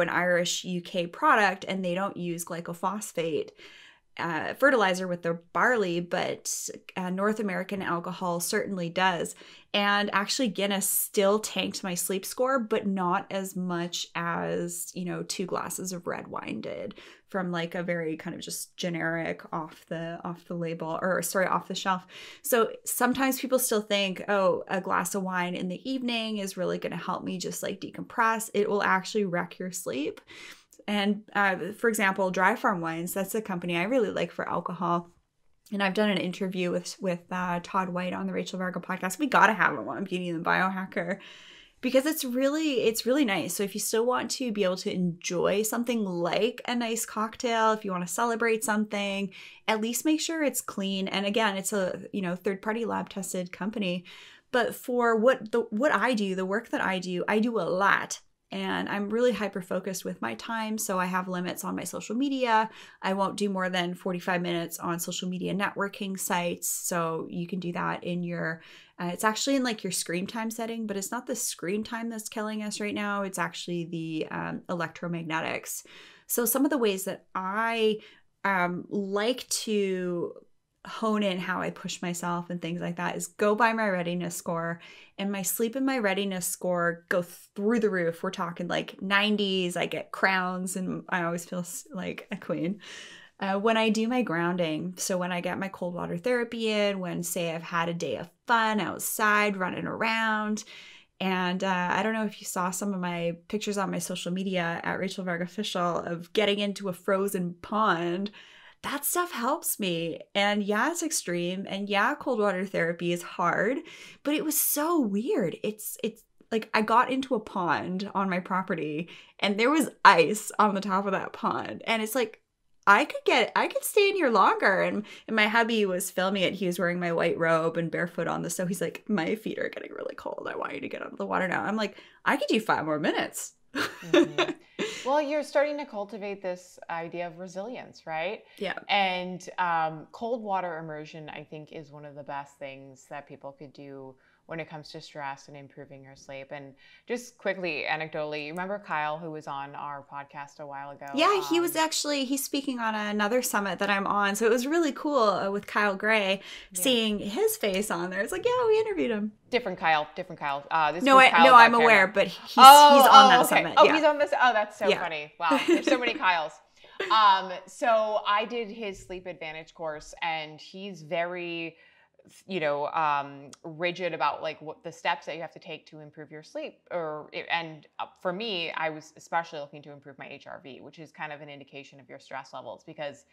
Irish UK product and they don't use glyphosate fertilizer with their barley, but North American alcohol certainly does. And actually, Guinness still tanked my sleep score, but not as much as, 2 glasses of red wine did from like a very kind of just generic off the label, or sorry, off the shelf. So sometimes people still think, oh, a glass of wine in the evening is really going to help me just like decompress. It will actually wreck your sleep. And for example, Dry Farm Wines, that's a company I really like for alcohol. And I've done an interview with Todd White on the Rachel Varga podcast. We got to have him on Beauty and the Biohacker because it's really nice. So if you still want to be able to enjoy something like a nice cocktail, if you want to celebrate something, at least make sure it's clean. And again, it's a third-party lab tested company. But for what I do, the work that I do a lot. And I'm really hyper-focused with my time. So I have limits on my social media. I won't do more than 45 minutes on social media networking sites. So you can do that in your, it's actually in like your screen time setting, but it's not the screen time that's killing us right now. It's actually the electromagnetics. So some of the ways that I like to hone in how I push myself and things like that is go by my readiness score, and my sleep and my readiness score go through the roof. We're talking like 90s. I get crowns and I always feel like a queen. When I do my grounding, so when I get my cold water therapy in, when say I've had a day of fun outside running around, and I don't know if you saw some of my pictures on my social media at Rachel Varga Official of getting into a frozen pond. That stuff helps me. And yeah, it's extreme. And yeah, cold water therapy is hard, but it was so weird. It's like I got into a pond on my property and there was ice on the top of that pond. And it's like, I could stay in here longer. And my hubby was filming it. He was wearing my white robe and barefoot on the stove. He's like, my feet are getting really cold. I want you to get out of the water now. I'm like, I could do 5 more minutes. Mm-hmm. Well, you're starting to cultivate this idea of resilience, right? Yeah. And cold water immersion, I think, is one of the best things that people could do when it comes to stress and improving your sleep. And just quickly, anecdotally, you remember Kyle, who was on our podcast a while ago? Yeah, he's speaking on another summit that I'm on. So it was really cool with Kyle Gray Yeah. seeing his face on there. It's like, yeah, we interviewed him. Different Kyle. This No, was Kyle no, without I'm aware, camera. but he's on that okay. summit. Oh, Yeah. he's on this. Oh, that's so Yeah. funny. Wow, there's so many Kyles. So I did his Sleep Advantage course, and he's very, rigid about like what the steps that you have to take to improve your sleep. And for me, I was especially looking to improve my HRV, which is kind of an indication of your stress levels, because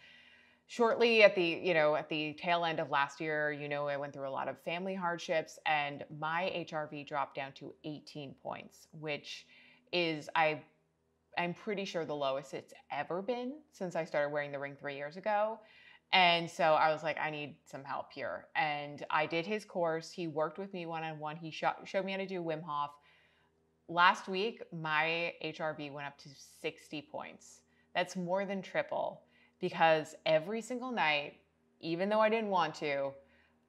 shortly at the tail end of last year, I went through a lot of family hardships, and my HRV dropped down to 18 points, which is I'm pretty sure the lowest it's ever been since I started wearing the ring 3 years ago. And so I was like, I need some help here. And I did his course. He worked with me one-on-one. He showed me how to do Wim Hof. Last week, my HRV went up to 60 points. That's more than triple, because every single night, even though I didn't want to,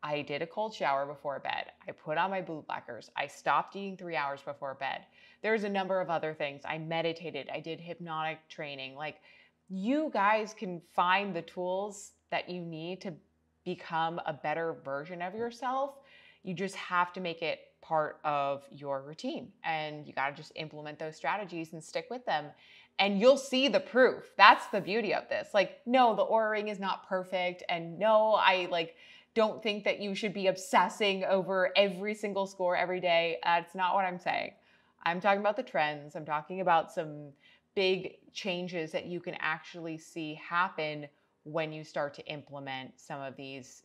I did a cold shower before bed. I put on my blue blockers. I stopped eating 3 hours before bed. There's a number of other things. I meditated. I did hypnotic training. Like, you guys can find the tools that you need to become a better version of yourself. You just have to make it part of your routine, and you got to just implement those strategies and stick with them, and you'll see the proof. That's the beauty of this. Like, no, the Oura Ring is not perfect, and no, I don't think that you should be obsessing over every single score every day. That's not what I'm saying. I'm talking about the trends. I'm talking about some big changes that you can actually see happen when you start to implement some of these,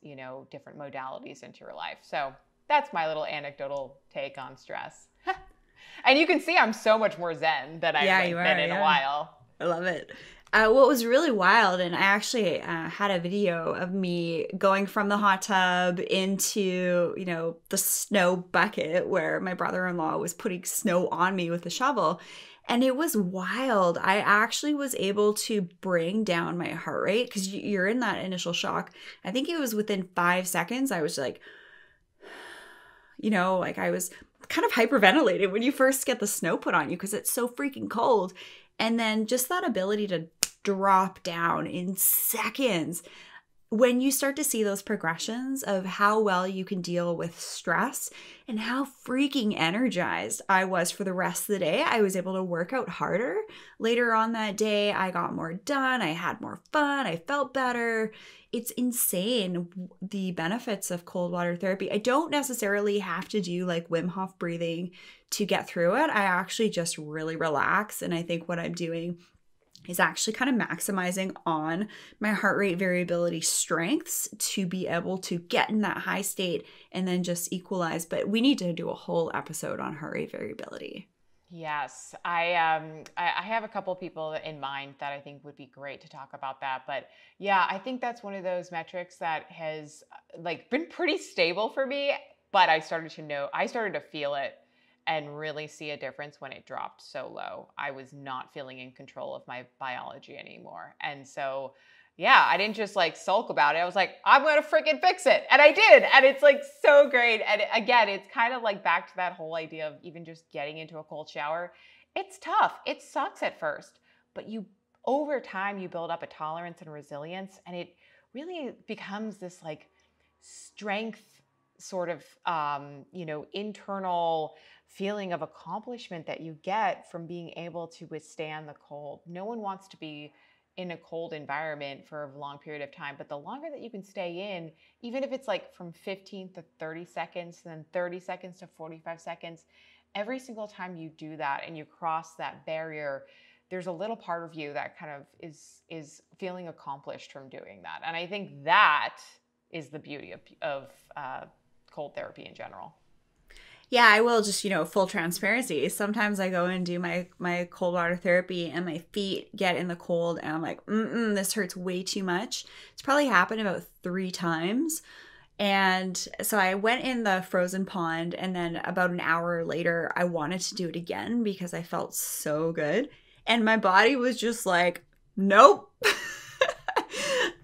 different modalities into your life. So that's my little anecdotal take on stress. And you can see I'm so much more zen than I've been in a while. I love it. What was really wild, and I actually had a video of me going from the hot tub into, the snow bucket where my brother-in-law was putting snow on me with a shovel. And it was wild. I actually was able to bring down my heart rate, because you're in that initial shock. I think it was within 5 seconds. I was like, I was kind of hyperventilated when you first get the snow put on you, because it's so freaking cold. And then just that ability to drop down in seconds. When you start to see those progressions of how well you can deal with stress and how freaking energized I was for the rest of the day, I was able to work out harder. Later on that day, I got more done. I had more fun. I felt better. It's insane, the benefits of cold water therapy. I don't necessarily have to do like Wim Hof breathing to get through it. I actually just really relax. And I think what I'm doing is actually kind of maximizing on my heart rate variability strengths to be able to get in that high state and then just equalize. But we need to do a whole episode on heart rate variability. Yes, I have a couple people in mind that I think would be great to talk about that. But yeah, I think that's one of those metrics that has been pretty stable for me. But I started to feel it and really see a difference when it dropped so low. I was not feeling in control of my biology anymore. And so, yeah, I didn't just sulk about it. I was like, I'm going to freaking fix it. And I did. And it's so great. And again, it's kind of back to that whole idea of even just getting into a cold shower. It's tough. It sucks at first, but over time, you build up a tolerance and resilience, and it really becomes this strength sort of, internal feeling of accomplishment that you get from being able to withstand the cold. No one wants to be in a cold environment for a long period of time, but the longer that you can stay in, even if it's from 15 to 30 seconds, and then 30 seconds to 45 seconds, every single time you do that and you cross that barrier, there's a little part of you that kind of is feeling accomplished from doing that. And I think that is the beauty of cold therapy in general. Yeah, I will just, full transparency. Sometimes I go and do my cold water therapy and my feet get in the cold and I'm like, this hurts way too much. It's probably happened about 3 times. And so I went in the frozen pond, and then about an hour later, I wanted to do it again because I felt so good. And my body was just like, nope.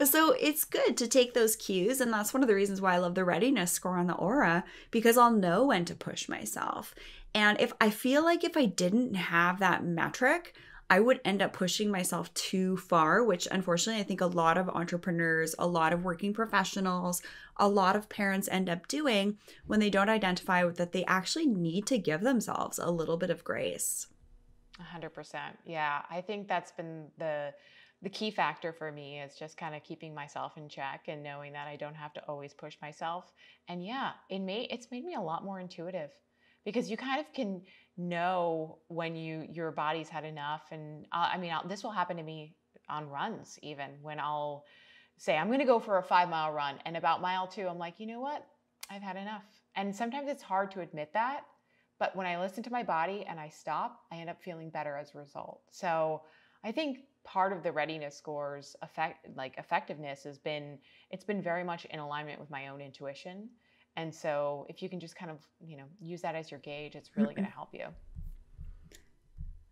So it's good to take those cues. And that's one of the reasons why I love the readiness score on the Aura, because I'll know when to push myself. And if I feel like if I didn't have that metric, I would end up pushing myself too far, which unfortunately I think a lot of entrepreneurs, a lot of working professionals, a lot of parents end up doing when they don't identify with that they actually need to give themselves a little bit of grace. 100%. Yeah, I think that's been the key factor for me is just kind of keeping myself in check and knowing that I don't have to always push myself. And yeah, it's made me a lot more intuitive because you kind of can know when your body's had enough. And this will happen to me on runs even when I'll say I'm going to go for a 5 mile run, and about mile 2 I'm like, you know what, I've had enough. And sometimes it's hard to admit that, but when I listen to my body and I stop, I end up feeling better as a result. So I think part of the readiness scores effectiveness it's been very much in alignment with my own intuition. And so if you can just kind of, use that as your gauge, it's really going to help you.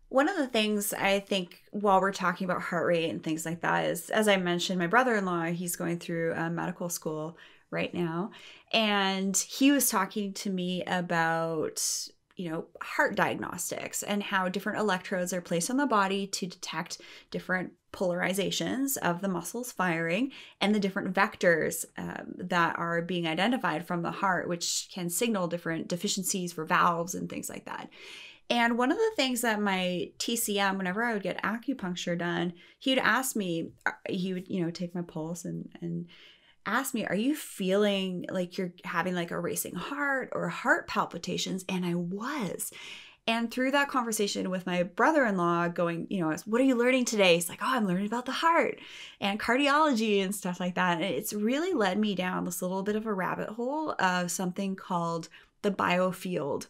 One of the things I think while we're talking about heart rate and things like that is, as I mentioned, my brother-in-law, he's going through medical school right now. And he was talking to me about, heart diagnostics and how different electrodes are placed on the body to detect different polarizations of the muscles firing and the different vectors that are being identified from the heart, which can signal different deficiencies for valves and things like that. And one of the things that my TCM, whenever I would get acupuncture done, he would ask me, he would, take my pulse and ask me, are you feeling like you're having like a racing heart or heart palpitations? And I was. And through that conversation with my brother-in-law going, what are you learning today? He's like, oh, I'm learning about the heart and cardiology and stuff like that. And it's really led me down this little bit of a rabbit hole of something called the biofield.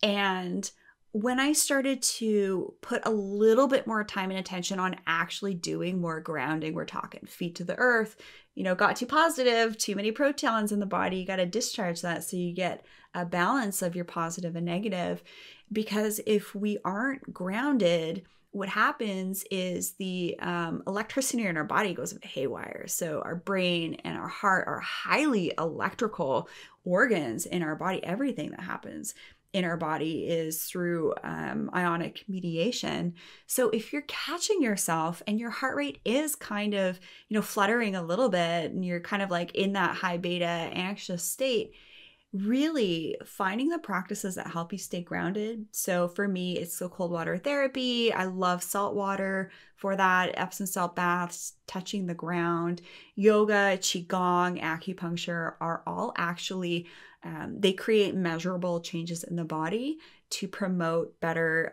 And when I started to put a little bit more time and attention on actually doing more grounding, we're talking feet to the earth, got too positive, too many protons in the body, you got to discharge that so you get a balance of your positive and negative. Because if we aren't grounded, what happens is the electricity in our body goes haywire. So our brain and our heart are highly electrical organs in our body. Everything that happens in our body is through ionic mediation. So if you're catching yourself and your heart rate is kind of, fluttering a little bit and you're kind of like in that high beta anxious state, really finding the practices that help you stay grounded. So for me, it's the cold water therapy. I love salt water for that, Epsom salt baths, touching the ground, yoga, qigong, acupuncture are all actually they create measurable changes in the body to promote better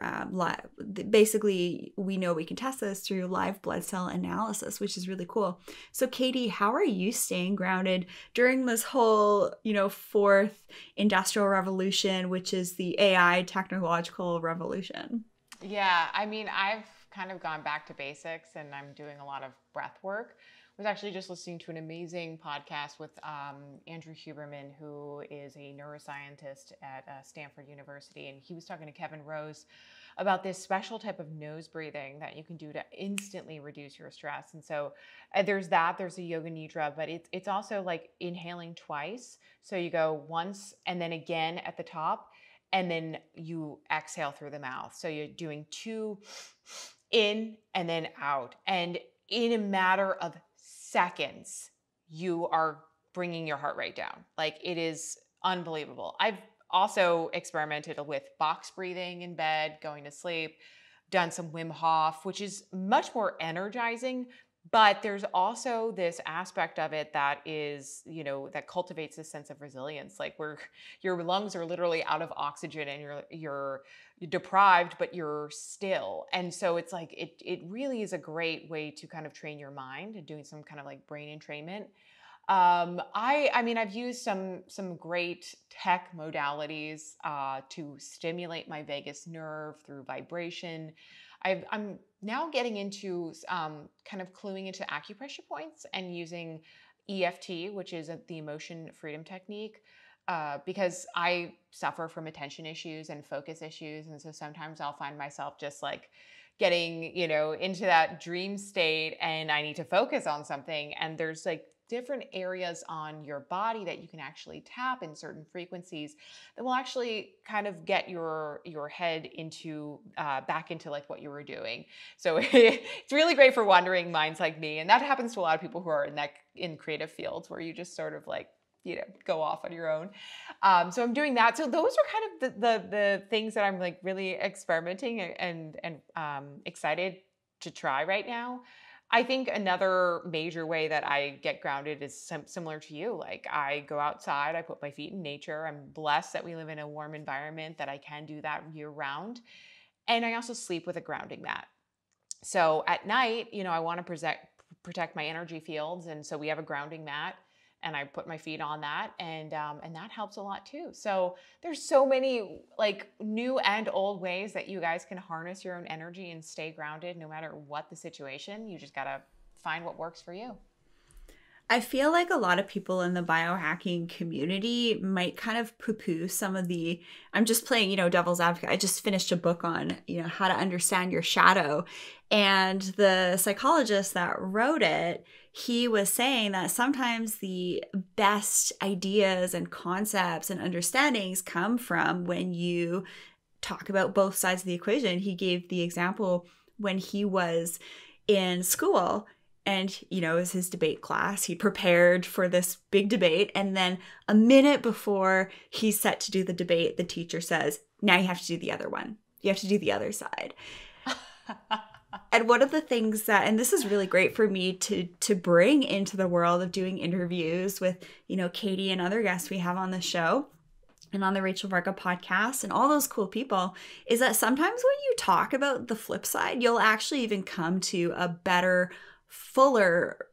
basically, we know we can test this through live blood cell analysis, which is really cool. So Katie, how are you staying grounded during this whole, fourth industrial revolution, which is the AI technological revolution? Yeah, I've kind of gone back to basics and I'm doing a lot of breath work. I was actually just listening to an amazing podcast with Andrew Huberman, who is a neuroscientist at Stanford University. And he was talking to Kevin Rose about this special type of nose breathing that you can do to instantly reduce your stress. And so there's a yoga nidra, but it's also like inhaling twice. So you go once and then again at the top, and then you exhale through the mouth. So you're doing 2 in and then out. And in a matter of seconds, you are bringing your heart rate down. Like, it is unbelievable. I've also experimented with box breathing in bed, going to sleep, done some Wim Hof, which is much more energizing. But there's also this aspect of it that is, that cultivates this sense of resilience. Like, where your lungs are literally out of oxygen and you're deprived, but you're still. And so it's like, it really is a great way to kind of train your mind and doing some kind of like brain entrainment. I've used some great tech modalities to stimulate my vagus nerve through vibration. I'm now getting into kind of cluing into acupressure points and using EFT, which is the emotion freedom technique, because I suffer from attention issues and focus issues. And so sometimes I'll find myself just like getting, into that dream state and I need to focus on something. And there's like different areas on your body that you can actually tap in certain frequencies that will actually kind of get your head into back into like what you were doing. So it's really great for wandering minds like me, and that happens to a lot of people who are in creative fields where you just sort of like go off on your own. So I'm doing that. So those are kind of the things that I'm like really experimenting and excited to try right now. I think another major way that I get grounded is similar to you. Like I go outside, I put my feet in nature. I'm blessed that we live in a warm environment that I can do that year round. And I also sleep with a grounding mat. So at night, I want to protect my energy fields. And so we have a grounding mat and I put my feet on that and that helps a lot too. So there's so many like new and old ways that you guys can harness your own energy and stay grounded no matter what the situation. You just got to find what works for you. I feel like a lot of people in the biohacking community might kind of poo-poo some of the, I'm just playing, devil's advocate. I just finished a book on, how to understand your shadow. And the psychologist that wrote it, he was saying that sometimes the best ideas and concepts and understandings come from when you talk about both sides of the equation. He gave the example when he was in school and, it was his debate class. He prepared for this big debate. And then a minute before he's set to do the debate, the teacher says, now you have to do the other one. You have to do the other side. And one of the things that, and this is really great for me to bring into the world of doing interviews with, Katie and other guests we have on the show and on the Rachel Varga podcast and all those cool people, is that sometimes when you talk about the flip side, you'll actually even come to a better, fuller,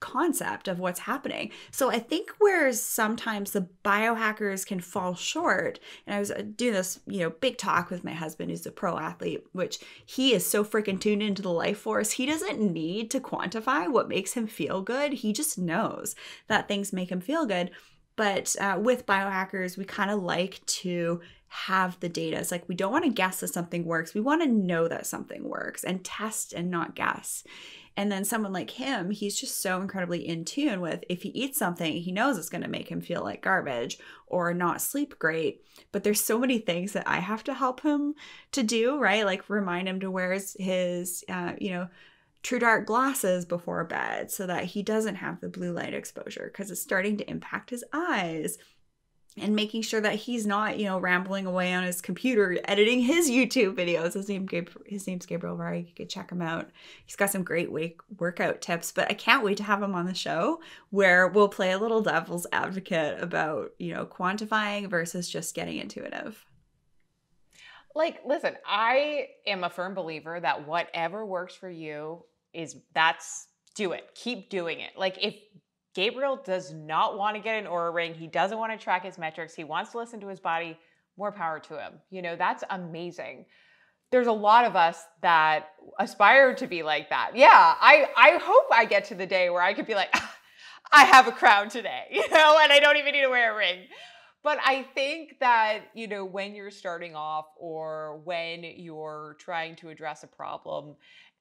concept of what's happening. So I think where sometimes the biohackers can fall short, and I was doing this, big talk with my husband who's a pro athlete, which he is so freaking tuned into the life force. He doesn't need to quantify what makes him feel good. He just knows that things make him feel good. But with biohackers, we kind of like to have the data. It's like we don't want to guess that something works. We want to know that something works and test and not guess. And then someone like him, he's just so incredibly in tune with if he eats something, he knows it's going to make him feel like garbage or not sleep great. But there's so many things that I have to help him to do, right? Like remind him to wear his True Dark glasses before bed so that he doesn't have the blue light exposure because it's starting to impact his eyes. And making sure that he's not, rambling away on his computer, editing his YouTube videos. His name's Gabriel Varga. You could check him out. He's got some great workout tips, but I can't wait to have him on the show where we'll play a little devil's advocate about, quantifying versus just getting intuitive. Like, listen, I am a firm believer that whatever works for you do it. Keep doing it. Like if Gabriel does not want to get an Oura ring. He doesn't want to track his metrics. He wants to listen to his body. More power to him. That's amazing. There's a lot of us that aspire to be like that. Yeah, I hope I get to the day where I could be like, I have a crown today, and I don't even need to wear a ring. But I think that, when you're starting off or when you're trying to address a problem,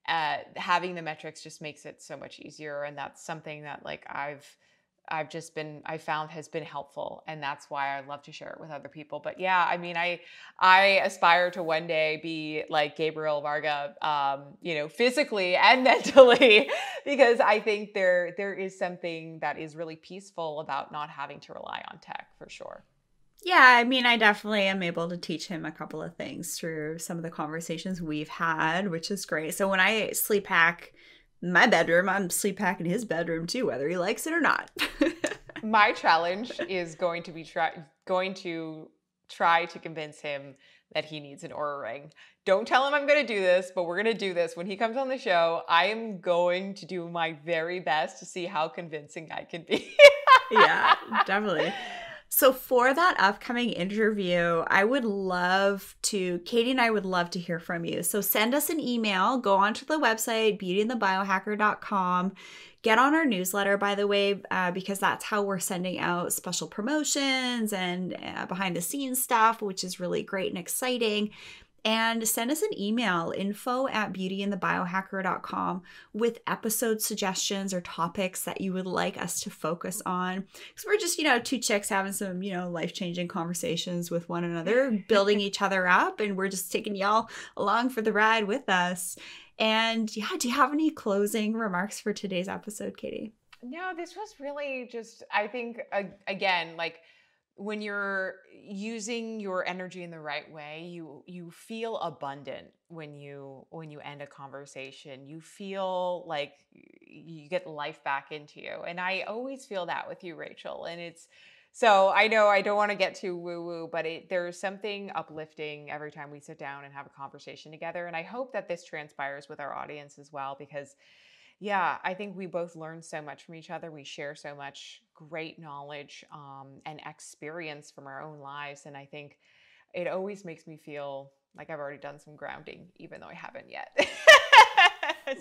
having the metrics just makes it so much easier. And that's something that like I found has been helpful. And that's why I love to share it with other people. But yeah, I mean, I aspire to one day be like Gabriel Varga, physically and mentally, because I think there is something that is really peaceful about not having to rely on tech for sure. Yeah, I mean, I definitely am able to teach him a couple of things through some of the conversations we've had, which is great. So when I sleep hack my bedroom, I'm sleep hacking his bedroom too, whether he likes it or not. My challenge is going to try to convince him that he needs an Oura ring. Don't tell him I'm going to do this, but we're going to do this. When he comes on the show, I am going to do my very best to see how convincing I can be. Yeah, definitely. So for that upcoming interview, Katie and I would love to hear from you. So send us an email, go onto the website, beautyandthebiohacker.com, get on our newsletter, by the way, because that's how we're sending out special promotions and behind the scenes stuff, which is really great and exciting. And send us an email, info@beautyandthebiohacker.com, with episode suggestions or topics that you would like us to focus on. Because we're just, two chicks having some, life-changing conversations with one another, building each other up, and we're just taking y'all along for the ride with us. And yeah, do you have any closing remarks for today's episode, Katie? No, this was really just, I think, again, like, when you're using your energy in the right way, you feel abundant when you end a conversation. You feel like you get life back into you. And I always feel that with you, Rachel. And it's so, I know I don't want to get too woo woo, but there's something uplifting every time we sit down and have a conversation together. And I hope that this transpires with our audience as well, because yeah, I think we both learn so much from each other. We share so much great knowledge and experience from our own lives. And I think it always makes me feel like I've already done some grounding, even though I haven't yet.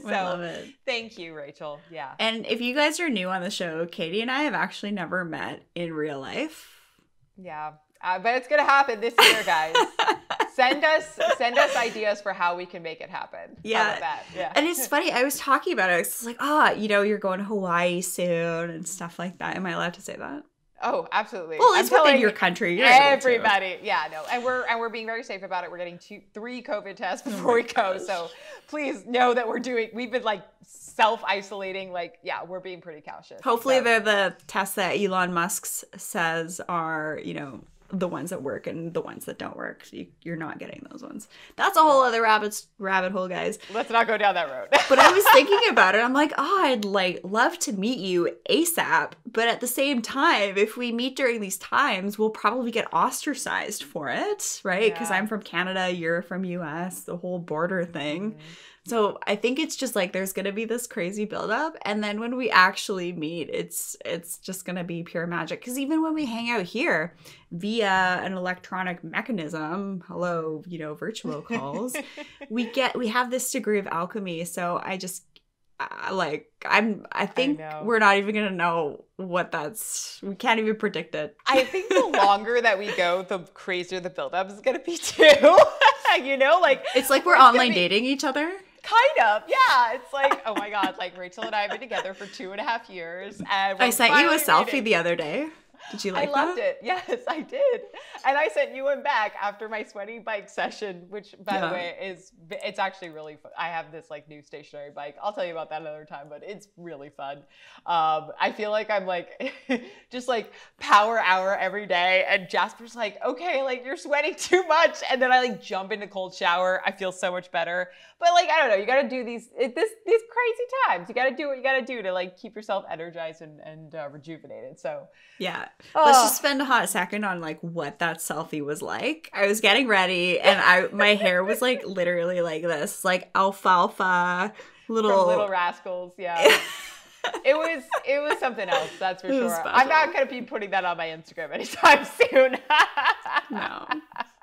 So, I love it. Thank you, Rachel. Yeah. And if you guys are new on the show, Katie and I have actually never met in real life. Yeah. But it's going to happen this year, guys. Send us ideas for how we can make it happen. Yeah. How about that? Yeah. And it's funny, I was talking about it. It's like, you're going to Hawaii soon and stuff like that. Am I allowed to say that? Oh, absolutely. Well, it's within your country. You're everybody. Yeah, no. And we're being very safe about it. We're getting 3 COVID tests before we go. So please know that we've been like self-isolating. Like, yeah, we're being pretty cautious. Hopefully they're the tests that Elon Musk says are, the ones that work and the ones that don't work. So you're not getting those ones. That's a whole other rabbit hole, guys. Let's not go down that road. But I was thinking about it. I'm like, I'd love to meet you ASAP. But at the same time, if we meet during these times, we'll probably get ostracized for it, right? Because I'm from Canada, you're from US, the whole border thing. Mm-hmm. So I think it's just like there's going to be this crazy buildup. And then when we actually meet, it's just going to be pure magic. Because even when we hang out here via an electronic mechanism, virtual calls, we have this degree of alchemy. So I just I think we're not even going to know what we can't even predict it. I think the longer that we go, the crazier the buildup is going to be too. It's like we're online dating each other. Kind of, yeah. It's like, oh my God, like Rachel and I have been together for 2.5 years. And I sent you a selfie the other day. Did you like that? I loved it. Yes, I did. And I sent you one back after my sweaty bike session, which by the way it's actually really fun. I have this like new stationary bike. I'll tell you about that another time, but it's really fun. I feel like I'm like just like power hour every day. And Jasper's like, okay, like you're sweating too much. And then I like jump into cold shower. I feel so much better. But like, I don't know, you got to do these crazy times. You got to do what you got to do to like keep yourself energized and rejuvenated. So yeah. Let's just spend a hot second on like what that selfie was like. I was getting ready and my hair was like literally like this, like alfalfa, From Little Rascals, yeah. It was something else, that's for sure. I'm not going to be putting that on my Instagram anytime soon. No,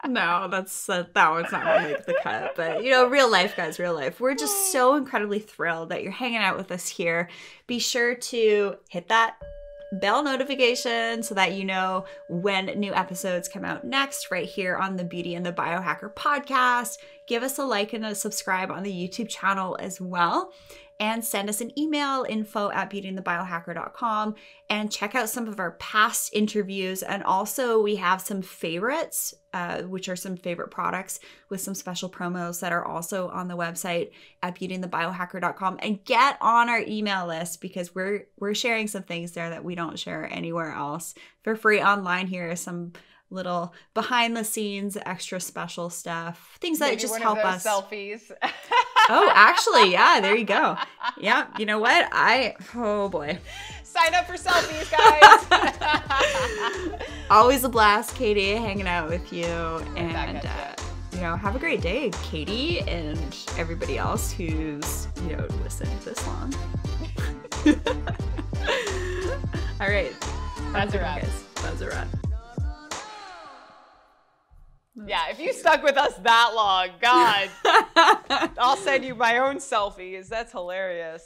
that one's not going to make the cut. But, real life, guys, real life. We're just so incredibly thrilled that you're hanging out with us here. Be sure to hit that bell notification so that you know when new episodes come out next right here on the Beauty and the Biohacker podcast. Give us a like and a subscribe on the YouTube channel as well. And send us an email, info@beautyandthebiohacker.com, and check out some of our past interviews. And also we have some favorites, which are some favorite products with some special promos that are also on the website at beautyandthebiohacker.com. And get on our email list because we're sharing some things there that we don't share anywhere else for free online. Here is some little behind the scenes extra special stuff, things that just help us. Selfies. Oh, actually, yeah, there you go. Yeah, you know what? Oh boy. Sign up for selfies, guys. Always a blast, Katie, hanging out with you. And, have a great day, Katie, and everybody else who's, listened this long. All right. That's a wrap. That's a wrap. Yeah, if you stuck with us that long, God, I'll send you my own selfies. That's hilarious.